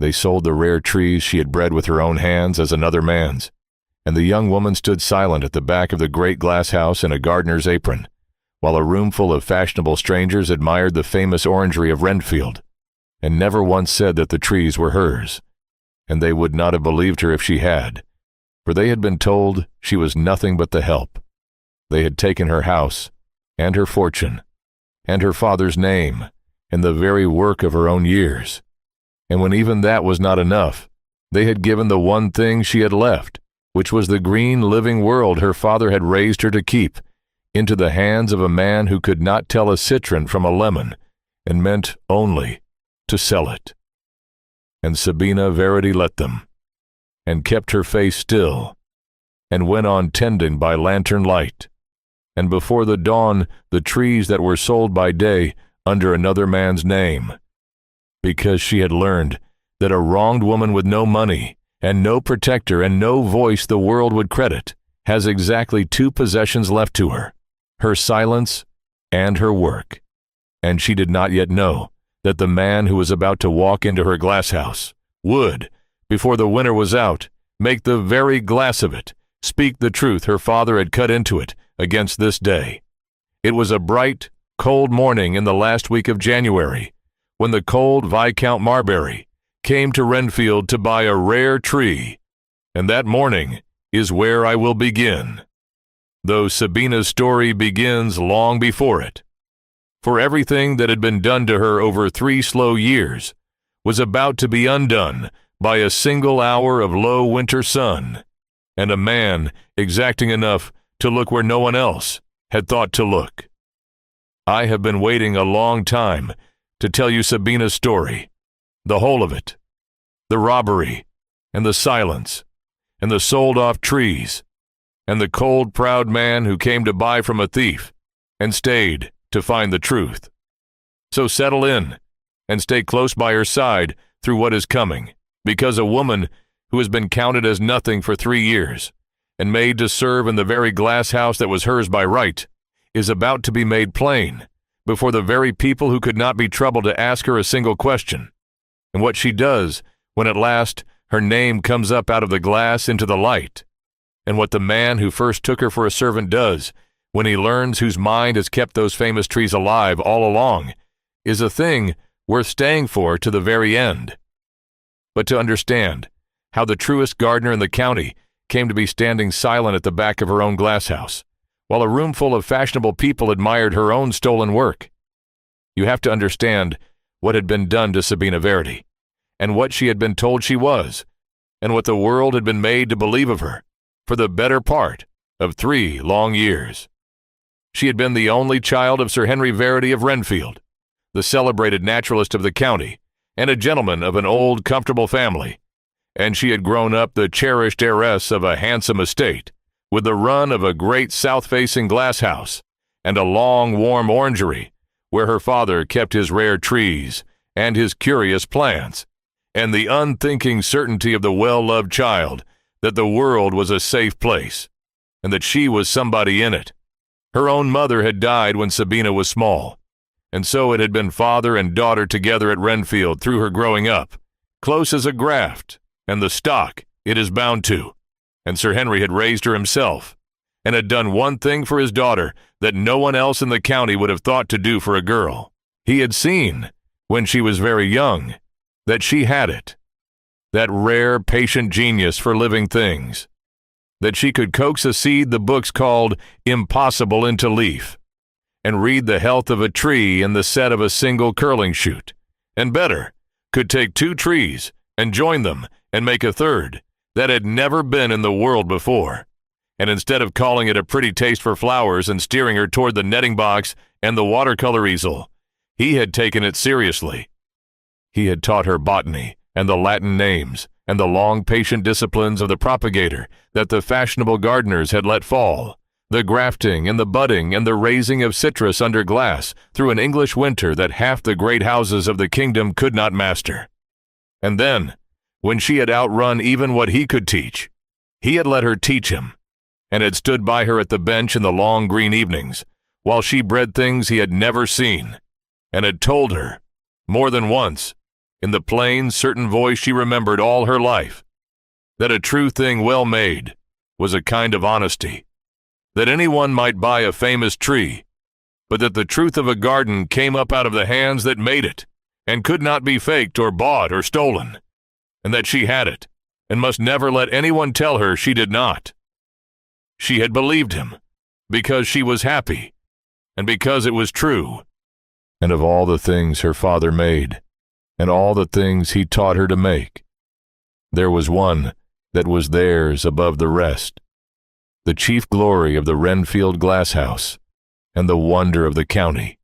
They sold the rare trees she had bred with her own hands as another man's, and the young woman stood silent at the back of the great glasshouse in a gardener's apron, while a roomful of fashionable strangers admired the famous orangery of Wrenfield, and never once said that the trees were hers, and they would not have believed her if she had, for they had been told she was nothing but the help. They had taken her house, and her fortune, and her father's name, and the very work of her own years. And when even that was not enough, they had given the one thing she had left, which was the green living world her father had raised her to keep, into the hands of a man who could not tell a citron from a lemon, and meant only to sell it. And Sabina Verity let them, and kept her face still, and went on tending by lantern light, and before the dawn the trees that were sold by day under another man's name, because she had learned that a wronged woman with no money, and no protector, and no voice the world would credit, has exactly two possessions left to her, her silence and her work. And she did not yet know that the man who was about to walk into her glasshouse would, before the winter was out, make the very glass of it speak the truth her father had cut into it against this day. It was a bright, cold morning in the last week of January, when the cold Viscount Marbury came to Wrenfield to buy a rare tree, and that morning is where I will begin, though Sabina's story begins long before it. For everything that had been done to her over 3 slow years was about to be undone by a single hour of low winter sun, and a man exacting enough to look where no one else had thought to look. I have been waiting a long time to tell you Sabina's story, the whole of it, the robbery, and the silence, and the sold-off trees, and the cold, proud man who came to buy from a thief, and stayed to find the truth. So settle in, and stay close by her side through what is coming, because a woman who has been counted as nothing for 3 years, and made to serve in the very glass house that was hers by right, is about to be made plain before the very people who could not be troubled to ask her a single question, and what she does when at last her name comes up out of the glass into the light, and what the man who first took her for a servant does when he learns whose mind has kept those famous trees alive all along, is a thing worth staying for to the very end. But to understand how the truest gardener in the county came to be standing silent at the back of her own glasshouse, while a roomful of fashionable people admired her own stolen work, you have to understand what had been done to Sabina Verity, and what she had been told she was, and what the world had been made to believe of her for the better part of 3 long years. She had been the only child of Sir Henry Verity of Wrenfield, the celebrated naturalist of the county, and a gentleman of an old, comfortable family, and she had grown up the cherished heiress of a handsome estate, with the run of a great south-facing glasshouse, and a long, warm orangery, where her father kept his rare trees and his curious plants, and the unthinking certainty of the well-loved child that the world was a safe place, and that she was somebody in it. Her own mother had died when Sabina was small, and so it had been father and daughter together at Wrenfield through her growing up, close as a graft, and the stock it is bound to. And Sir Henry had raised her himself, and had done one thing for his daughter that no one else in the county would have thought to do for a girl. He had seen, when she was very young, that she had it, that rare, patient genius for living things, that she could coax a seed the books called impossible into leaf, and read the health of a tree in the set of a single curling shoot, and better, could take 2 trees and join them and make a third that had never been in the world before, and instead of calling it a pretty taste for flowers and steering her toward the netting box and the watercolor easel, he had taken it seriously. He had taught her botany and the Latin names and the long patient disciplines of the propagator that the fashionable gardeners had let fall, the grafting and the budding and the raising of citrus under glass through an English winter that half the great houses of the kingdom could not master. And then, when she had outrun even what he could teach, he had let her teach him, and had stood by her at the bench in the long green evenings, while she bred things he had never seen, and had told her, more than once, in the plain, certain voice she remembered all her life, that a true thing well made was a kind of honesty, that anyone might buy a famous tree, but that the truth of a garden came up out of the hands that made it, and could not be faked or bought or stolen, and that she had it, and must never let anyone tell her she did not. She had believed him, because she was happy, and because it was true. And of all the things her father made, and all the things he taught her to make, there was one that was theirs above the rest, the chief glory of the Wrenfield Glasshouse, and the wonder of the county.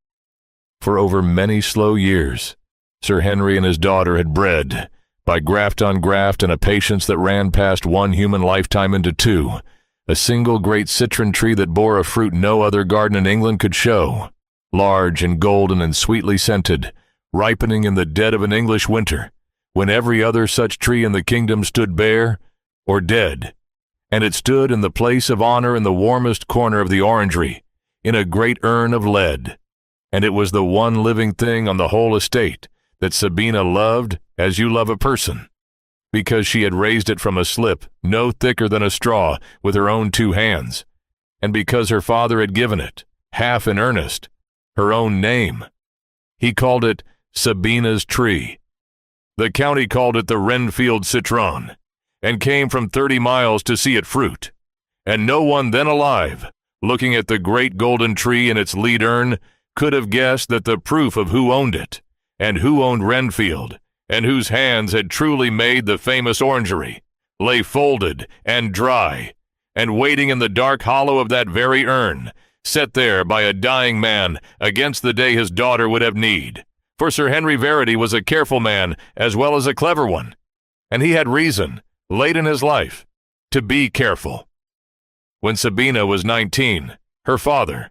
For over many slow years, Sir Henry and his daughter had bred, by graft on graft and a patience that ran past one human lifetime into two, a single great citron tree that bore a fruit no other garden in England could show, large and golden and sweetly scented, ripening in the dead of an English winter, when every other such tree in the kingdom stood bare or dead, and it stood in the place of honor in the warmest corner of the orangery, in a great urn of lead, and it was the one living thing on the whole estate that Sabina loved as you love a person, because she had raised it from a slip no thicker than a straw with her own two hands, and because her father had given it, half in earnest, her own name. He called it Sabina's tree. The county called it the Wrenfield citron, and came from 30 miles to see it fruit, and no one then alive, looking at the great golden tree in its lead urn, could have guessed that the proof of who owned it, and who owned Wrenfield, and whose hands had truly made the famous orangery, lay folded and dry, and waiting in the dark hollow of that very urn, set there by a dying man against the day his daughter would have need. For Sir Henry Verity was a careful man as well as a clever one, and he had reason, late in his life, to be careful. When Sabina was 19, her father,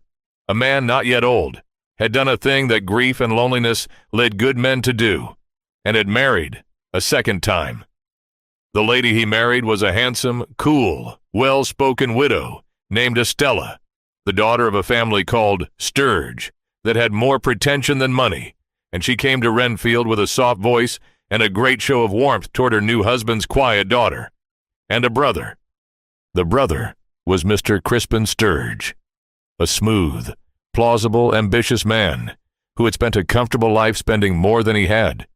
a man not yet old, had done a thing that grief and loneliness led good men to do, and had married a second time. The lady he married was a handsome, cool, well-spoken widow named Estella, the daughter of a family called Sturge, that had more pretension than money, and she came to Wrenfield with a soft voice and a great show of warmth toward her new husband's quiet daughter, and a brother. The brother was Mr. Crispin Sturge, a smooth, plausible, ambitious man who had spent a comfortable life spending more than he had,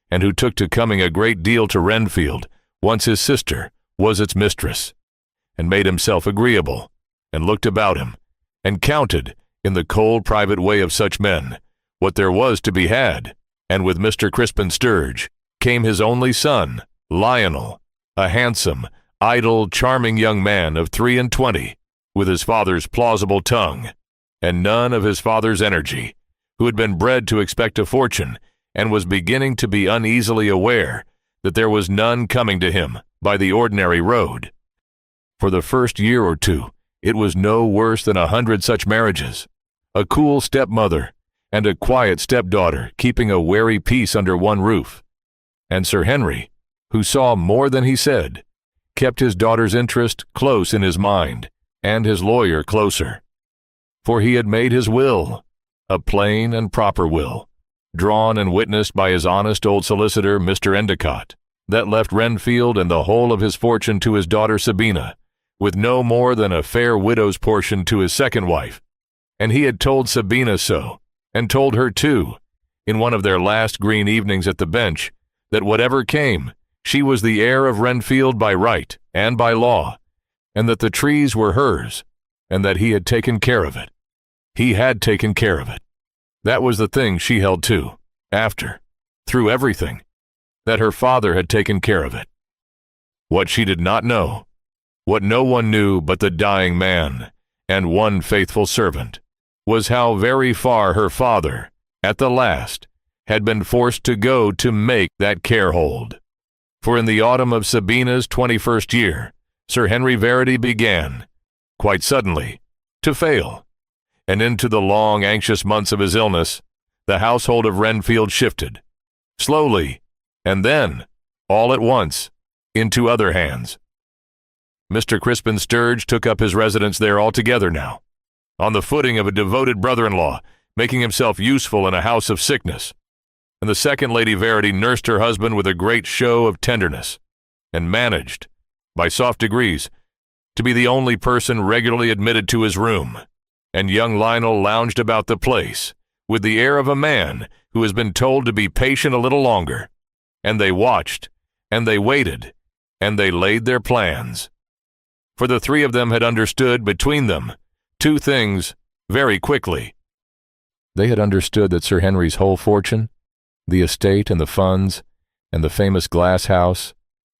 and who took to coming a great deal to Wrenfield once his sister was its mistress, and made himself agreeable, and looked about him, and counted, in the cold private way of such men, what there was to be had, and with Mr. Crispin Sturge came his only son, Lionel, a handsome, idle, charming young man of 23, with his father's plausible tongue, and none of his father's energy, who had been bred to expect a fortune, and was beginning to be uneasily aware that there was none coming to him by the ordinary road. For the first year or two, it was no worse than 100 such marriages, a cool stepmother and a quiet stepdaughter keeping a wary peace under one roof, and Sir Henry, who saw more than he said, kept his daughter's interest close in his mind, and his lawyer closer. For he had made his will, a plain and proper will, drawn and witnessed by his honest old solicitor, Mr. Endicott, that left Wrenfield and the whole of his fortune to his daughter Sabina, with no more than a fair widow's portion to his second wife. And he had told Sabina so, and told her too, in one of their last green evenings at the bench, that whatever came, she was the heir of Wrenfield by right and by law, and that the trees were hers, and that he had taken care of it. He had taken care of it. That was the thing she held to, after, through everything, that her father had taken care of it. What she did not know, what no one knew but the dying man and one faithful servant, was how very far her father, at the last, had been forced to go to make that care hold. For in the autumn of Sabina's 21st year, Sir Henry Verity began, quite suddenly, to fail, and into the long, anxious months of his illness, the household of Wrenfield shifted, slowly, and then, all at once, into other hands. Mr. Crispin Sturge took up his residence there altogether now, on the footing of a devoted brother-in-law, making himself useful in a house of sickness. and the second Lady Verity nursed her husband with a great show of tenderness, and managed, by soft degrees, to be the only person regularly admitted to his room, and young Lionel lounged about the place with the air of a man who has been told to be patient a little longer, and they watched, and they waited, and they laid their plans. For the three of them had understood between them two things very quickly. They had understood that Sir Henry's whole fortune, the estate and the funds, and the famous Glasshouse,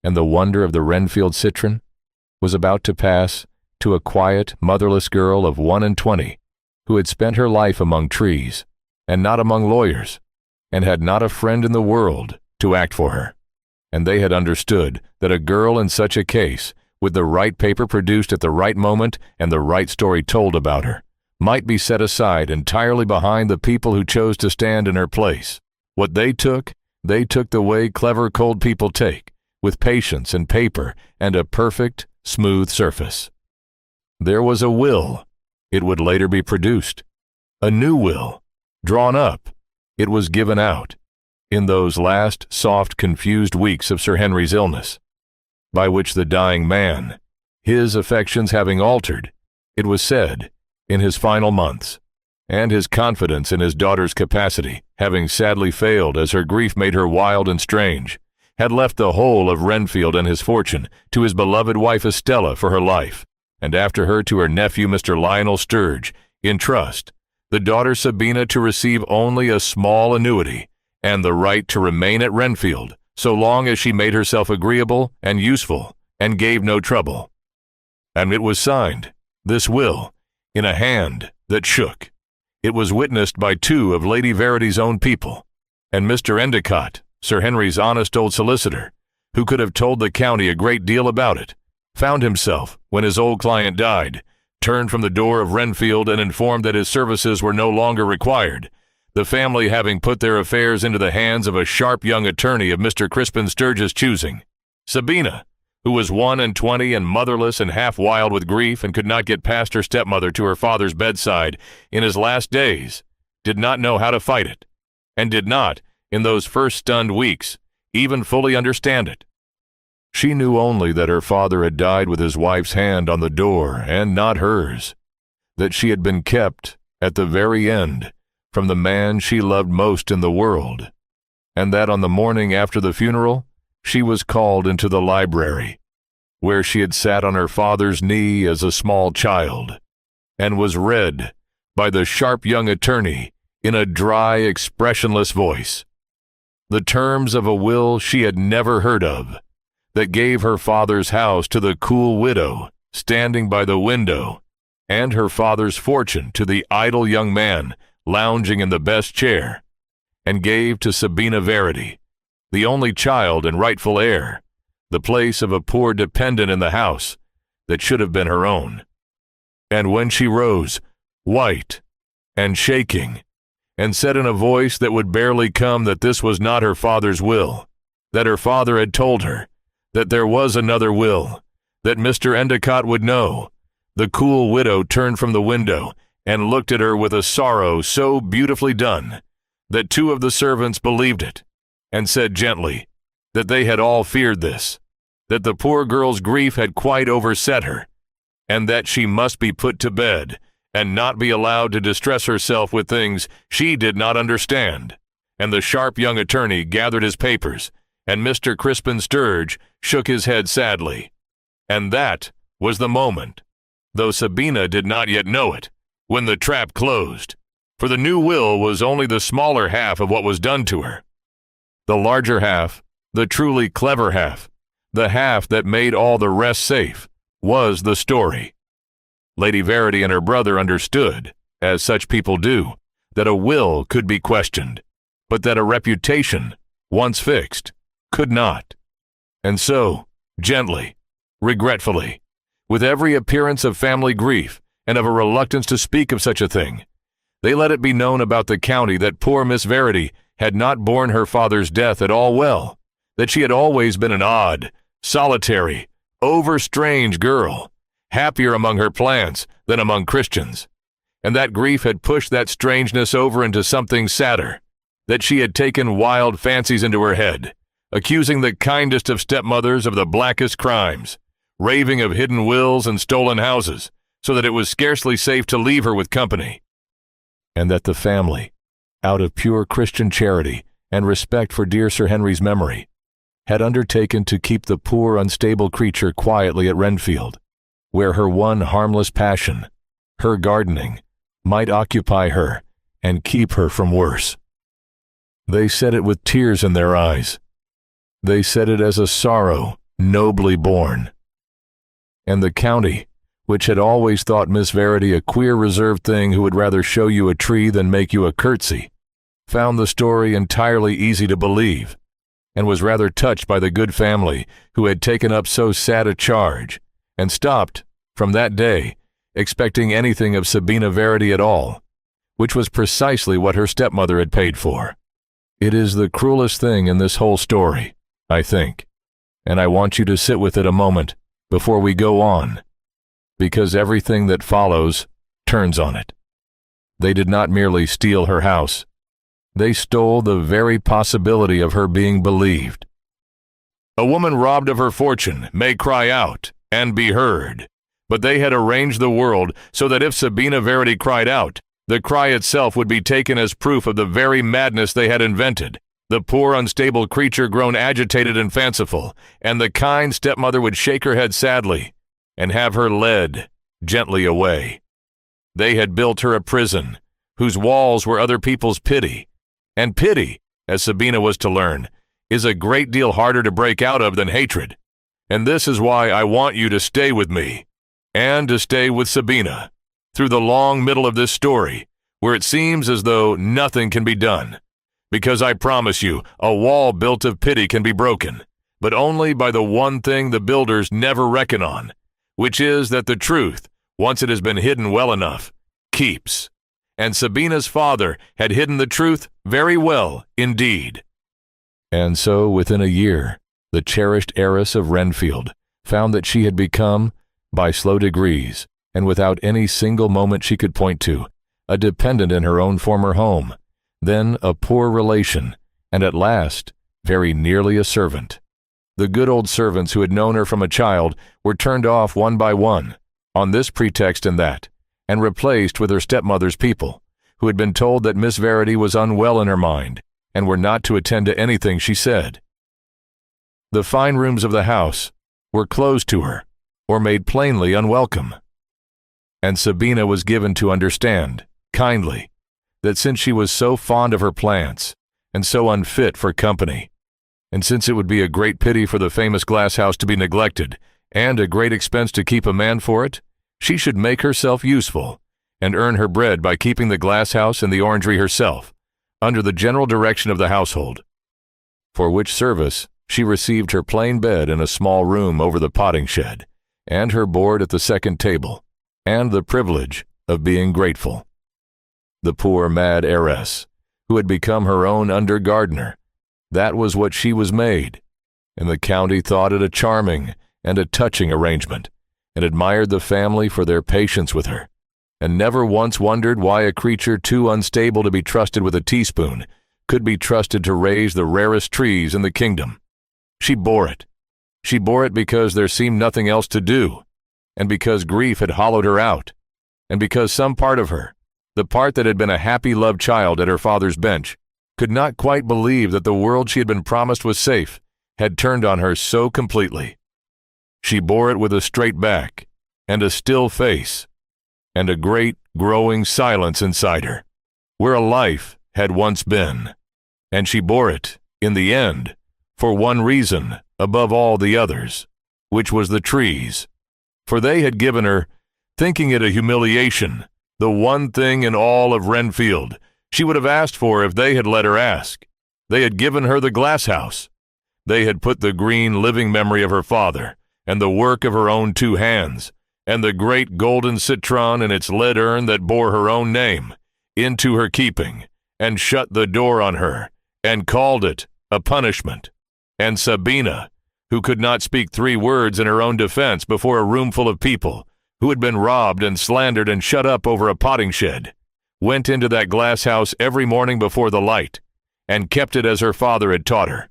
and the wonder of the Wrenfield citron, was about to pass to a quiet, motherless girl of 21, who had spent her life among trees, and not among lawyers, and had not a friend in the world to act for her. And they had understood that a girl in such a case, with the right paper produced at the right moment and the right story told about her, might be set aside entirely behind the people who chose to stand in her place. What they took the way clever cold people take, with patience and paper and a perfect, smooth surface. There was a will. It would later be produced. A new will, drawn up. It was given out, in those last, soft, confused weeks of Sir Henry's illness, by which the dying man, his affections having altered, it was said, in his final months, and his confidence in his daughter's capacity, having sadly failed as her grief made her wild and strange, had left the whole of Wrenfield and his fortune to his beloved wife Estella for her life, and after her to her nephew Mr. Lionel Sturge, in trust, the daughter Sabina to receive only a small annuity, and the right to remain at Wrenfield so long as she made herself agreeable and useful, and gave no trouble. And it was signed, this will, in a hand that shook. It was witnessed by two of Lady Verity's own people, and Mr. Endicott, Sir Henry's honest old solicitor, who could have told the county a great deal about it, found himself, when his old client died, turned from the door of Wrenfield and informed that his services were no longer required, the family having put their affairs into the hands of a sharp young attorney of Mr. Crispin Sturge's choosing. Sabina, who was 21 and motherless and half wild with grief and could not get past her stepmother to her father's bedside in his last days, did not know how to fight it, and did not, in those first stunned weeks, even fully understand it. She knew only that her father had died with his wife's hand on the door and not hers, that she had been kept, at the very end, from the man she loved most in the world, and that on the morning after the funeral, she was called into the library, where she had sat on her father's knee as a small child, and was read by the sharp young attorney in a dry, expressionless voice, the terms of a will she had never heard of, that gave her father's house to the cool widow standing by the window, and her father's fortune to the idle young man lounging in the best chair, and gave to Sabina Verity, the only child and rightful heir, the place of a poor dependent in the house that should have been her own. And when she rose, white and shaking, and said in a voice that would barely come that this was not her father's will, that her father had told her, that there was another will, that Mr. Endicott would know, the cool widow turned from the window and looked at her with a sorrow so beautifully done that two of the servants believed it, and said gently that they had all feared this, that the poor girl's grief had quite overset her, and that she must be put to bed and not be allowed to distress herself with things she did not understand. And the sharp young attorney gathered his papers, and Mr. Crispin Sturge shook his head sadly. And that was the moment, though Sabina did not yet know it, when the trap closed, for the new will was only the smaller half of what was done to her. The larger half, the truly clever half, the half that made all the rest safe, was the story. Lady Verity and her brother understood, as such people do, that a will could be questioned, but that a reputation, once fixed, could not. And so, gently, regretfully, with every appearance of family grief and of a reluctance to speak of such a thing, they let it be known about the county that poor Miss Verity had not borne her father's death at all well, that she had always been an odd, solitary, over-strange girl, happier among her plants than among Christians, and that grief had pushed that strangeness over into something sadder, that she had taken wild fancies into her head, accusing the kindest of stepmothers of the blackest crimes, raving of hidden wills and stolen houses, so that it was scarcely safe to leave her with company, and that the family, out of pure Christian charity and respect for dear Sir Henry's memory, had undertaken to keep the poor unstable creature quietly at Wrenfield, where her one harmless passion, her gardening, might occupy her and keep her from worse. They said it with tears in their eyes. They said it as a sorrow nobly borne. And the county, which had always thought Miss Verity a queer reserved thing who would rather show you a tree than make you a curtsy, found the story entirely easy to believe, and was rather touched by the good family who had taken up so sad a charge, and stopped, from that day, expecting anything of Sabina Verity at all, which was precisely what her stepmother had paid for. It is the cruelest thing in this whole story, I think, and I want you to sit with it a moment before we go on, because everything that follows turns on it. They did not merely steal her house. They stole the very possibility of her being believed. A woman robbed of her fortune may cry out and be heard, but they had arranged the world so that if Sabina Verity cried out, the cry itself would be taken as proof of the very madness they had invented. The poor unstable creature grown agitated and fanciful, and the kind stepmother would shake her head sadly and have her led gently away. They had built her a prison, whose walls were other people's pity, and pity, as Sabina was to learn, is a great deal harder to break out of than hatred. And this is why I want you to stay with me, and to stay with Sabina, through the long middle of this story, where it seems as though nothing can be done. Because I promise you, a wall built of pity can be broken, but only by the one thing the builders never reckon on, which is that the truth, once it has been hidden well enough, keeps. And Sabina's father had hidden the truth very well indeed. And so within a year, the cherished heiress of Wrenfield found that she had become, by slow degrees, and without any single moment she could point to, a dependent in her own former home, then a poor relation, and at last, very nearly a servant. The good old servants who had known her from a child were turned off one by one, on this pretext and that, and replaced with her stepmother's people, who had been told that Miss Verity was unwell in her mind, and were not to attend to anything she said. The fine rooms of the house were closed to her, or made plainly unwelcome. And Sabina was given to understand, kindly, that since she was so fond of her plants, and so unfit for company, and since it would be a great pity for the famous Glasshouse to be neglected, and a great expense to keep a man for it, she should make herself useful, and earn her bread by keeping the Glasshouse and the orangery herself, under the general direction of the household. For which service she received her plain bed in a small room over the potting shed, and her board at the second table, and the privilege of being grateful. The poor mad heiress, who had become her own under-gardener, that was what she was made, and the county thought it a charming and a touching arrangement, and admired the family for their patience with her, and never once wondered why a creature too unstable to be trusted with a teaspoon could be trusted to raise the rarest trees in the kingdom. She bore it. She bore it because there seemed nothing else to do, and because grief had hollowed her out, and because some part of her, the part that had been a happy loved child at her father's bench, could not quite believe that the world she had been promised was safe, had turned on her so completely. She bore it with a straight back, and a still face, and a great, growing silence inside her, where a life had once been. And she bore it, in the end, for one reason above all the others, which was the trees. For they had given her, thinking it a humiliation, the one thing in all of Wrenfield she would have asked for if they had let her ask. They had given her the Glasshouse. They had put the green living memory of her father, and the work of her own two hands, and the great golden citron in its lead urn that bore her own name, into her keeping, and shut the door on her, and called it a punishment. And Sabina, who could not speak 3 words in her own defense before a roomful of people, who had been robbed and slandered and shut up over a potting shed, went into that Glasshouse every morning before the light, and kept it as her father had taught her,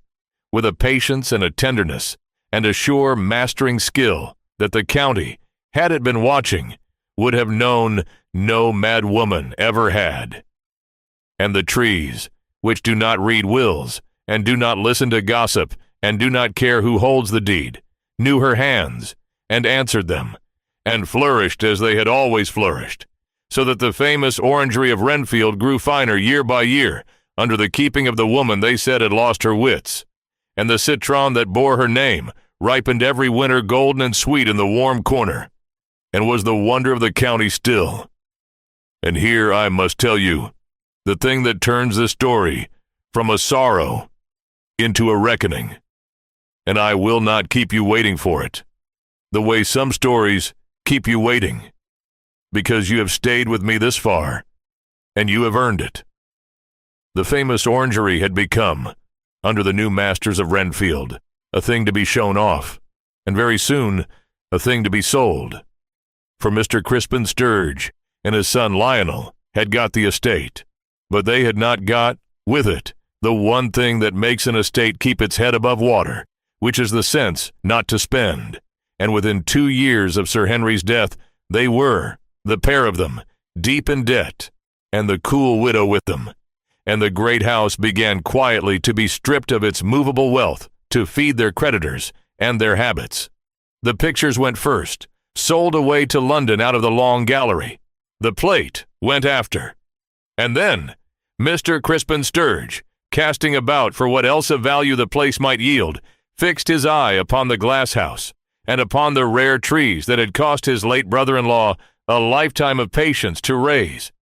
with a patience and a tenderness, and a sure mastering skill that the county, had it been watching, would have known no mad woman ever had. And the trees, which do not read wills, and do not listen to gossip, and do not care who holds the deed, knew her hands, and answered them, and flourished as they had always flourished, so that the famous orangery of Wrenfield grew finer year by year, under the keeping of the woman they said had lost her wits, and the citron that bore her name ripened every winter golden and sweet in the warm corner, and was the wonder of the county still. And here I must tell you the thing that turns this story from a sorrow into a reckoning, and I will not keep you waiting for it, the way some stories keep you waiting, because you have stayed with me this far, and you have earned it. The famous orangery had become, under the new masters of Wrenfield, a thing to be shown off, and very soon a thing to be sold. For Mr. Crispin Sturge and his son Lionel had got the estate, but they had not got, with it, the one thing that makes an estate keep its head above water, which is the sense not to spend. And within 2 years of Sir Henry's death, they were, the pair of them, deep in debt, and the cool widow with them. And the great house began quietly to be stripped of its movable wealth to feed their creditors and their habits. The pictures went first, sold away to London out of the Long Gallery. The plate went after. And then Mr. Crispin Sturge, casting about for what else of value the place might yield, fixed his eye upon the Glasshouse, and upon the rare trees that had cost his late brother-in-law a lifetime of patience to raise,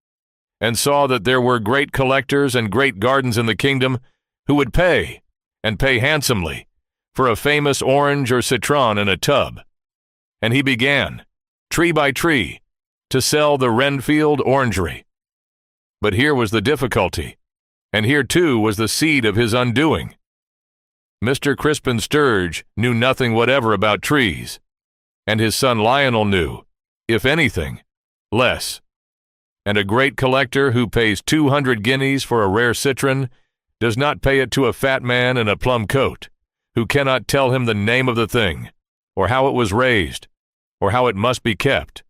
and saw that there were great collectors and great gardens in the kingdom who would pay, and pay handsomely, for a famous orange or citron in a tub. And he began, tree by tree, to sell the Wrenfield orangery. But here was the difficulty, and here too was the seed of his undoing. Mr. Crispin Sturge knew nothing whatever about trees, and his son Lionel knew, if anything, less. And a great collector who pays 200 guineas for a rare citron does not pay it to a fat man in a plum coat, who cannot tell him the name of the thing, or how it was raised, or how it must be kept,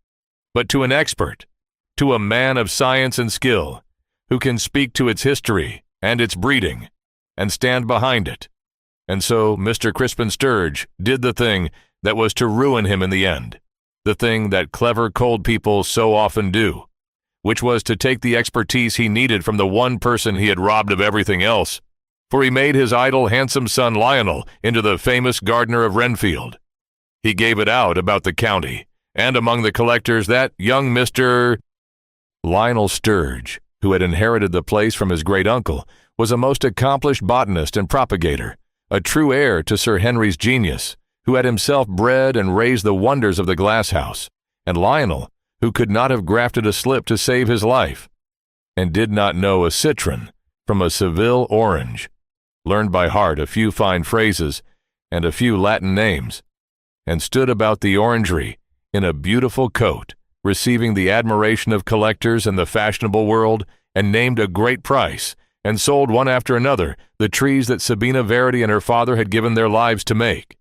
but to an expert, to a man of science and skill, who can speak to its history and its breeding, and stand behind it. And so Mr. Crispin Sturge did the thing that was to ruin him in the end, the thing that clever cold people so often do, which was to take the expertise he needed from the one person he had robbed of everything else, for he made his idle, handsome son Lionel into the famous gardener of Wrenfield. He gave it out about the county, and among the collectors that young Mr. Lionel Sturge, who had inherited the place from his great-uncle, was a most accomplished botanist and propagator, a true heir to Sir Henry's genius, who had himself bred and raised the wonders of the Glasshouse, and Lionel, who could not have grafted a slip to save his life, and did not know a citron from a Seville orange, learned by heart a few fine phrases and a few Latin names, and stood about the orangery in a beautiful coat, receiving the admiration of collectors in the fashionable world, and named a great price, and sold one after another the trees that Sabina Verity and her father had given their lives to make,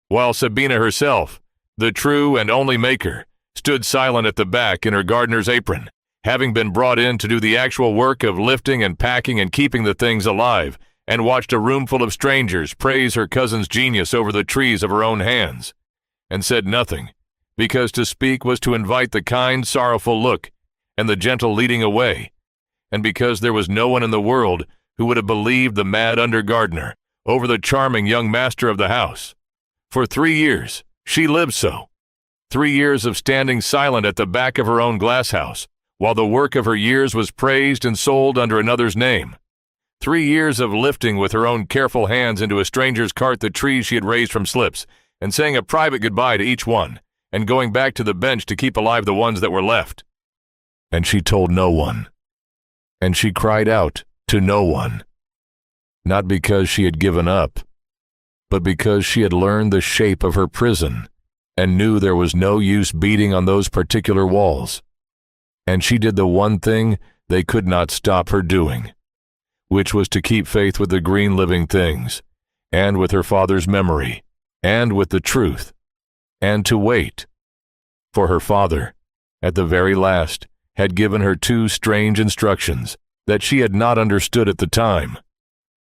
while Sabina herself, the true and only maker, stood silent at the back in her gardener's apron, having been brought in to do the actual work of lifting and packing and keeping the things alive, and watched a roomful of strangers praise her cousin's genius over the trees of her own hands, and said nothing, because to speak was to invite the kind, sorrowful look, and the gentle leading away, and because there was no one in the world who would have believed the mad under-gardener over the charming young master of the house. For 3 years she lived so, 3 years of standing silent at the back of her own glasshouse, while the work of her years was praised and sold under another's name. 3 years of lifting with her own careful hands into a stranger's cart the trees she had raised from slips, and saying a private goodbye to each one, and going back to the bench to keep alive the ones that were left. And she told no one, and she cried out to no one, not because she had given up, but because she had learned the shape of her prison, and knew there was no use beating on those particular walls. And she did the one thing they could not stop her doing, which was to keep faith with the green living things, and with her father's memory, and with the truth, and to wait. For her father, at the very last, had given her two strange instructions that she had not understood at the time,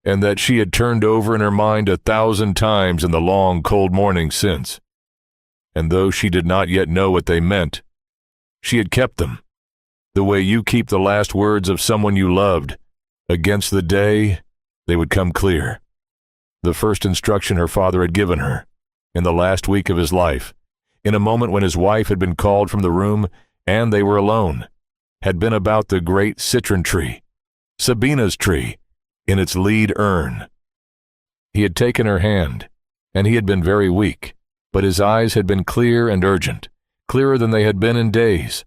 and that she had turned over in her mind 1,000 times in the long, cold morning since. And though she did not yet know what they meant, she had kept them, the way you keep the last words of someone you loved. Against the day, they would come clear. The first instruction her father had given her, in the last week of his life, in a moment when his wife had been called from the room and they were alone, had been about the great citron tree, Sabina's tree, in its lead urn. He had taken her hand, and he had been very weak, but his eyes had been clear and urgent, clearer than they had been in days,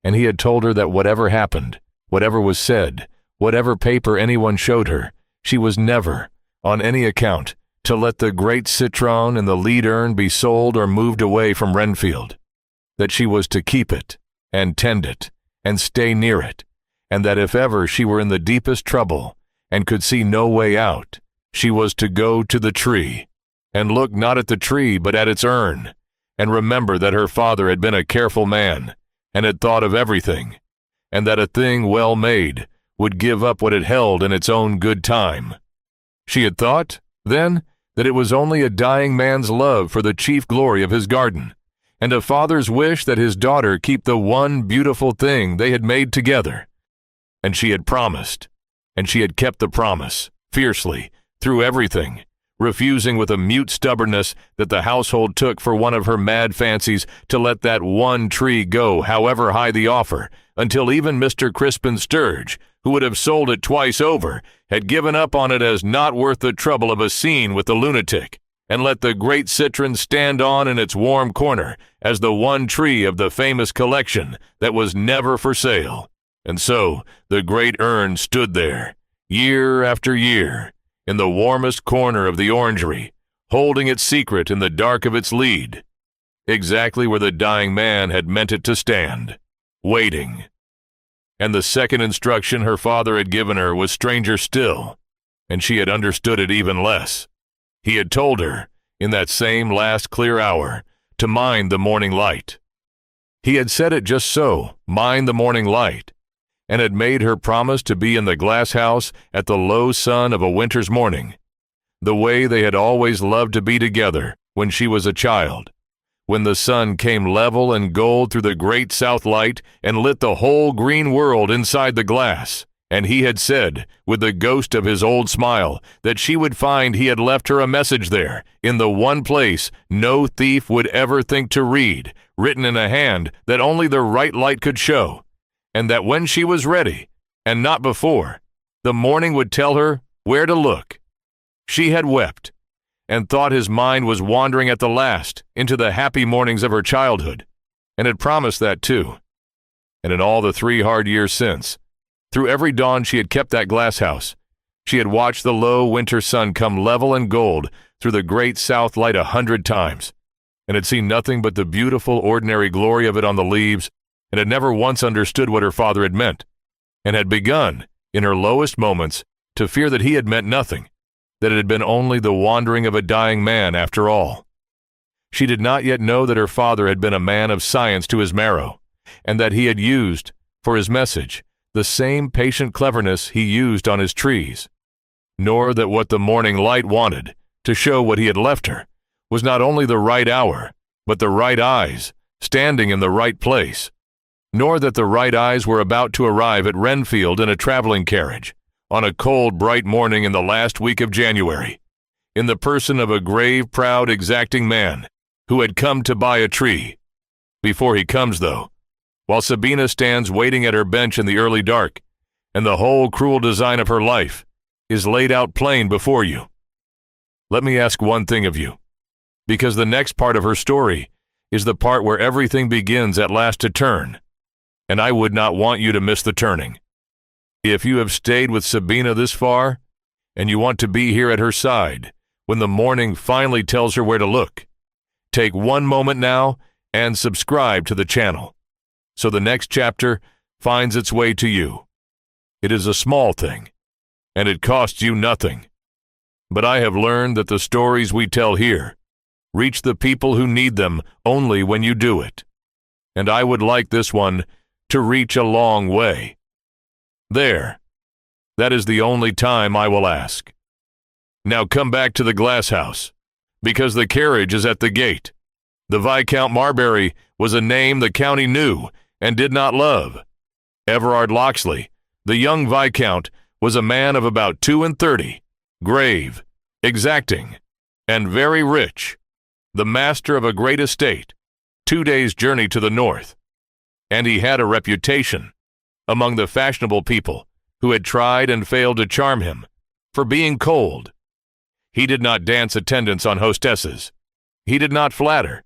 and he had told her that whatever happened, whatever was said, whatever paper anyone showed her, she was never, on any account, to let the great citron in the lead urn be sold or moved away from Wrenfield, that she was to keep it, and tend it, and stay near it, and that if ever she were in the deepest trouble, and could see no way out, she was to go to the tree, and look not at the tree but at its urn, and remember that her father had been a careful man, and had thought of everything, and that a thing well made would give up what it held in its own good time. She had thought, then, that it was only a dying man's love for the chief glory of his garden, and a father's wish that his daughter keep the one beautiful thing they had made together. And she had promised, and she had kept the promise, fiercely, through everything, refusing with a mute stubbornness that the household took for one of her mad fancies to let that one tree go however high the offer, until even Mr. Crispin Sturge, who would have sold it twice over, had given up on it as not worth the trouble of a scene with the lunatic, and let the great citron stand on in its warm corner as the one tree of the famous collection that was never for sale. And so the great urn stood there, year after year, in the warmest corner of the orangery, holding its secret in the dark of its lead, exactly where the dying man had meant it to stand, waiting. And the second instruction her father had given her was stranger still, and she had understood it even less. He had told her, in that same last clear hour, to mind the morning light. He had said it just so, mind the morning light, and had made her promise to be in the Glasshouse at the low sun of a winter's morning, the way they had always loved to be together when she was a child, when the sun came level and gold through the great south light and lit the whole green world inside the glass, and he had said, with the ghost of his old smile, that she would find he had left her a message there, in the one place no thief would ever think to read, written in a hand that only the right light could show, and that when she was ready, and not before, the morning would tell her where to look. She had wept, and thought his mind was wandering at the last into the happy mornings of her childhood, and had promised that too. And in all the 3 hard years since, through every dawn she had kept that glasshouse, she had watched the low winter sun come level and gold through the great south light 100 times, and had seen nothing but the beautiful ordinary glory of it on the leaves, and had never once understood what her father had meant, and had begun, in her lowest moments, to fear that he had meant nothing, that it had been only the wandering of a dying man after all. She did not yet know that her father had been a man of science to his marrow, and that he had used, for his message, the same patient cleverness he used on his trees, nor that what the morning light wanted, to show what he had left her, was not only the right hour, but the right eyes, standing in the right place, nor that the right eyes were about to arrive at Wrenfield in a traveling carriage, on a cold, bright morning in the last week of January, in the person of a grave, proud, exacting man who had come to buy a tree. Before he comes, though, while Sabina stands waiting at her bench in the early dark, and the whole cruel design of her life is laid out plain before you. Let me ask one thing of you, because the next part of her story is the part where everything begins at last to turn, and I would not want you to miss the turning. If you have stayed with Sabina this far, and you want to be here at her side when the morning finally tells her where to look, take one moment now and subscribe to the channel, so the next chapter finds its way to you. It is a small thing, and it costs you nothing. But I have learned that the stories we tell here reach the people who need them only when you do it. And I would like this one to reach a long way. There. That is the only time I will ask. Now come back to the Glasshouse, because the carriage is at the gate. The Viscount Marbury was a name the county knew and did not love. Everard Locksley, the young Viscount, was a man of about 32, grave, exacting, and very rich, the master of a great estate, 2 days' journey to the north. And he had a reputation among the fashionable people who had tried and failed to charm him for being cold. He did not dance attendance on hostesses. He did not flatter.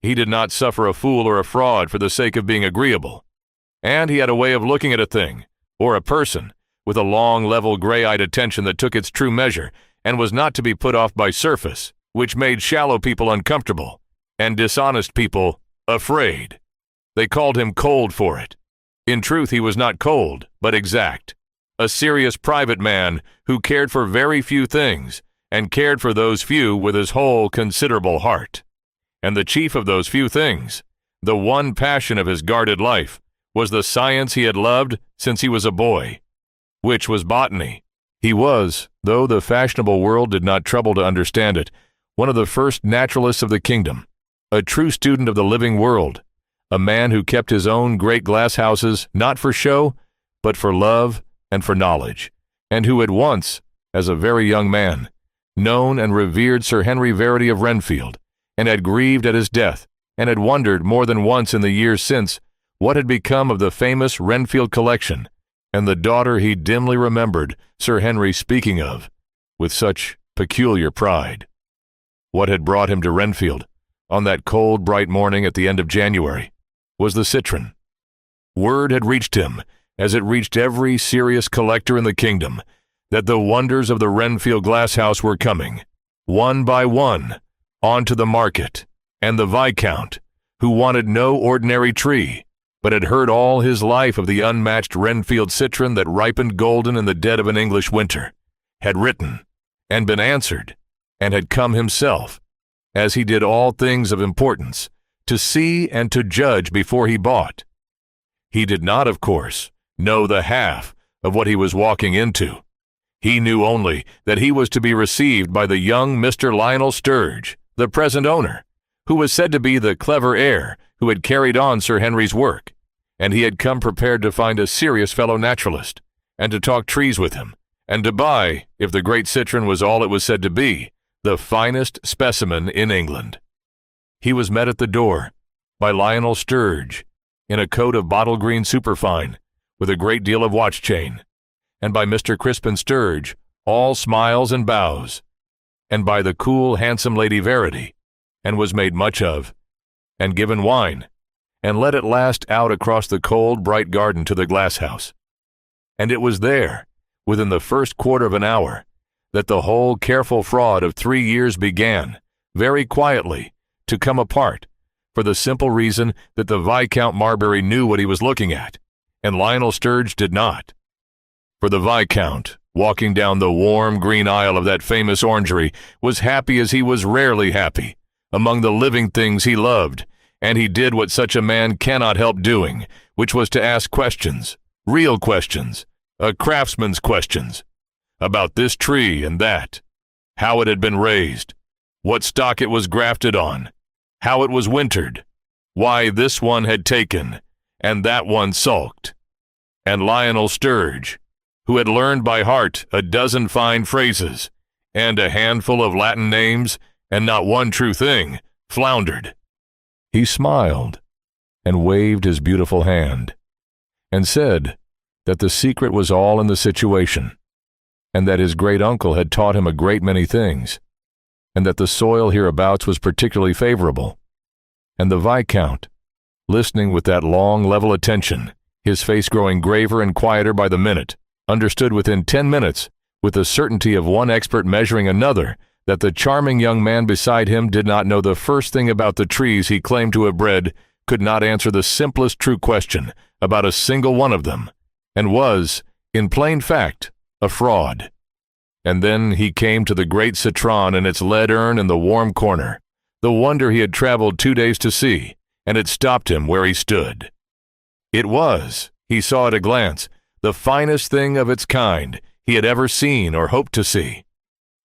He did not suffer a fool or a fraud for the sake of being agreeable. And he had a way of looking at a thing, or a person, with a long, level, gray-eyed attention that took its true measure and was not to be put off by surface, which made shallow people uncomfortable and dishonest people afraid. They called him cold for it. In truth, he was not cold, but exact, a serious private man who cared for very few things and cared for those few with his whole considerable heart. And the chief of those few things, the one passion of his guarded life, was the science he had loved since he was a boy, which was botany. He was, though the fashionable world did not trouble to understand it, one of the first naturalists of the kingdom, a true student of the living world, a man who kept his own great glass houses not for show, but for love and for knowledge, and who had once, as a very young man, known and revered Sir Henry Verity of Wrenfield, and had grieved at his death, and had wondered more than once in the years since what had become of the famous Wrenfield collection, and the daughter he dimly remembered Sir Henry speaking of, with such peculiar pride. What had brought him to Wrenfield, on that cold, bright morning at the end of January, was the citron. Word had reached him, as it reached every serious collector in the kingdom, that the wonders of the Wrenfield glasshouse were coming, one by one, onto the market, and the Viscount, who wanted no ordinary tree, but had heard all his life of the unmatched Wrenfield citron that ripened golden in the dead of an English winter, had written, and been answered, and had come himself, as he did all things of importance, to see and to judge before he bought. He did not, of course, know the half of what he was walking into. He knew only that he was to be received by the young Mr. Lionel Sturge, the present owner, who was said to be the clever heir who had carried on Sir Henry's work, and he had come prepared to find a serious fellow naturalist, and to talk trees with him, and to buy, if the great citron was all it was said to be, the finest specimen in England. He was met at the door by Lionel Sturge, in a coat of bottle green superfine, with a great deal of watch chain, and by Mr. Crispin Sturge, all smiles and bows, and by the cool, handsome Lady Verity, and was made much of, and given wine, and led at last out across the cold, bright garden to the glasshouse. And it was there, within the first quarter of an hour, that the whole careful fraud of 3 years began, very quietly, to come apart, for the simple reason that the Viscount Marbury knew what he was looking at, and Lionel Sturge did not. For the Viscount, walking down the warm green aisle of that famous orangery, was happy as he was rarely happy, among the living things he loved, and he did what such a man cannot help doing, which was to ask questions, real questions, a craftsman's questions, about this tree and that, how it had been raised, what stock it was grafted on, how it was wintered, why this one had taken, and that one sulked. And Lionel Sturge, who had learned by heart a dozen fine phrases, and a handful of Latin names, and not one true thing, floundered. He smiled, and waved his beautiful hand, and said that the secret was all in the situation, and that his great-uncle had taught him a great many things, and that the soil hereabouts was particularly favorable. And the Viscount, listening with that long, level attention, his face growing graver and quieter by the minute, understood within 10 minutes, with the certainty of one expert measuring another, that the charming young man beside him did not know the first thing about the trees he claimed to have bred, could not answer the simplest true question about a single one of them, and was, in plain fact, a fraud. And then he came to the great citron and its lead urn in the warm corner, the wonder he had traveled 2 days to see, and it stopped him where he stood. It was, he saw at a glance, the finest thing of its kind he had ever seen or hoped to see.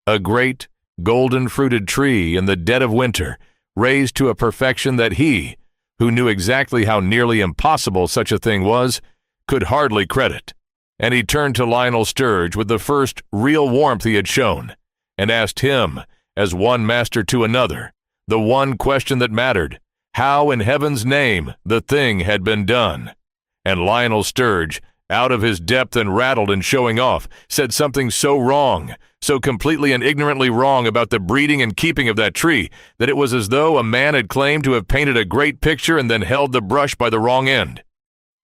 A great, golden-fruited tree in the dead of winter, raised to a perfection that he, who knew exactly how nearly impossible such a thing was, could hardly credit. And he turned to Lionel Sturge with the first real warmth he had shown, and asked him, as one master to another, the one question that mattered, how in heaven's name the thing had been done. And Lionel Sturge, out of his depth and rattled and showing off, said something so wrong, so completely and ignorantly wrong about the breeding and keeping of that tree, that it was as though a man had claimed to have painted a great picture and then held the brush by the wrong end.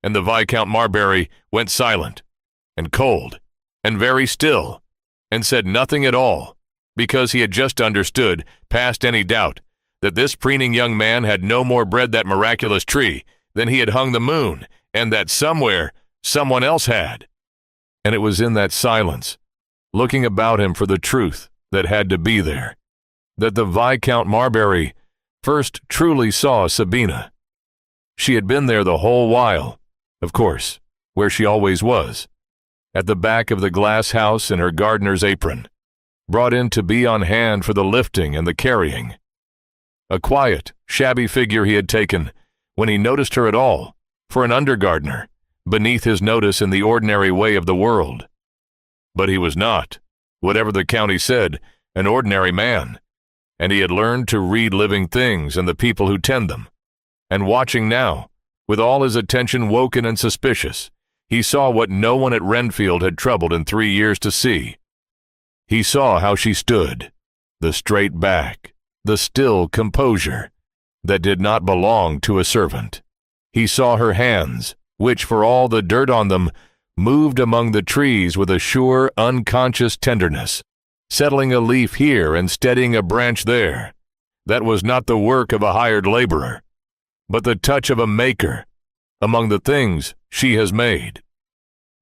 And the Viscount Marbury went silent, and cold, and very still, and said nothing at all, because he had just understood, past any doubt, that this preening young man had no more bred that miraculous tree than he had hung the moon, and that somewhere someone else had. And it was in that silence, looking about him for the truth that had to be there, that the Viscount Marbury first truly saw Sabina. She had been there the whole while, of course, where she always was, at the back of the Glasshouse in her gardener's apron, brought in to be on hand for the lifting and the carrying. A quiet, shabby figure he had taken, when he noticed her at all, for an undergardener, beneath his notice in the ordinary way of the world. But he was not, whatever the county said, an ordinary man, and he had learned to read living things and the people who tend them. And watching now, with all his attention woken and suspicious, he saw what no one at Wrenfield had troubled in 3 years to see. He saw how she stood, the straight back, the still composure that did not belong to a servant. He saw her hands, which, for all the dirt on them, moved among the trees with a sure, unconscious tenderness, settling a leaf here and steadying a branch there. That was not the work of a hired laborer, but the touch of a maker among the things she has made.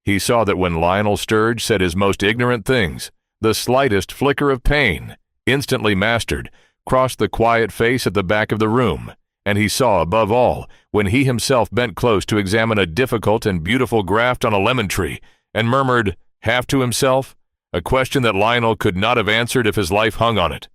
He saw that when Lionel Sturge said his most ignorant things, the slightest flicker of pain, instantly mastered, crossed the quiet face at the back of the room, and he saw, above all, when he himself bent close to examine a difficult and beautiful graft on a lemon tree, and murmured, half to himself, a question that Lionel could not have answered if his life hung on it,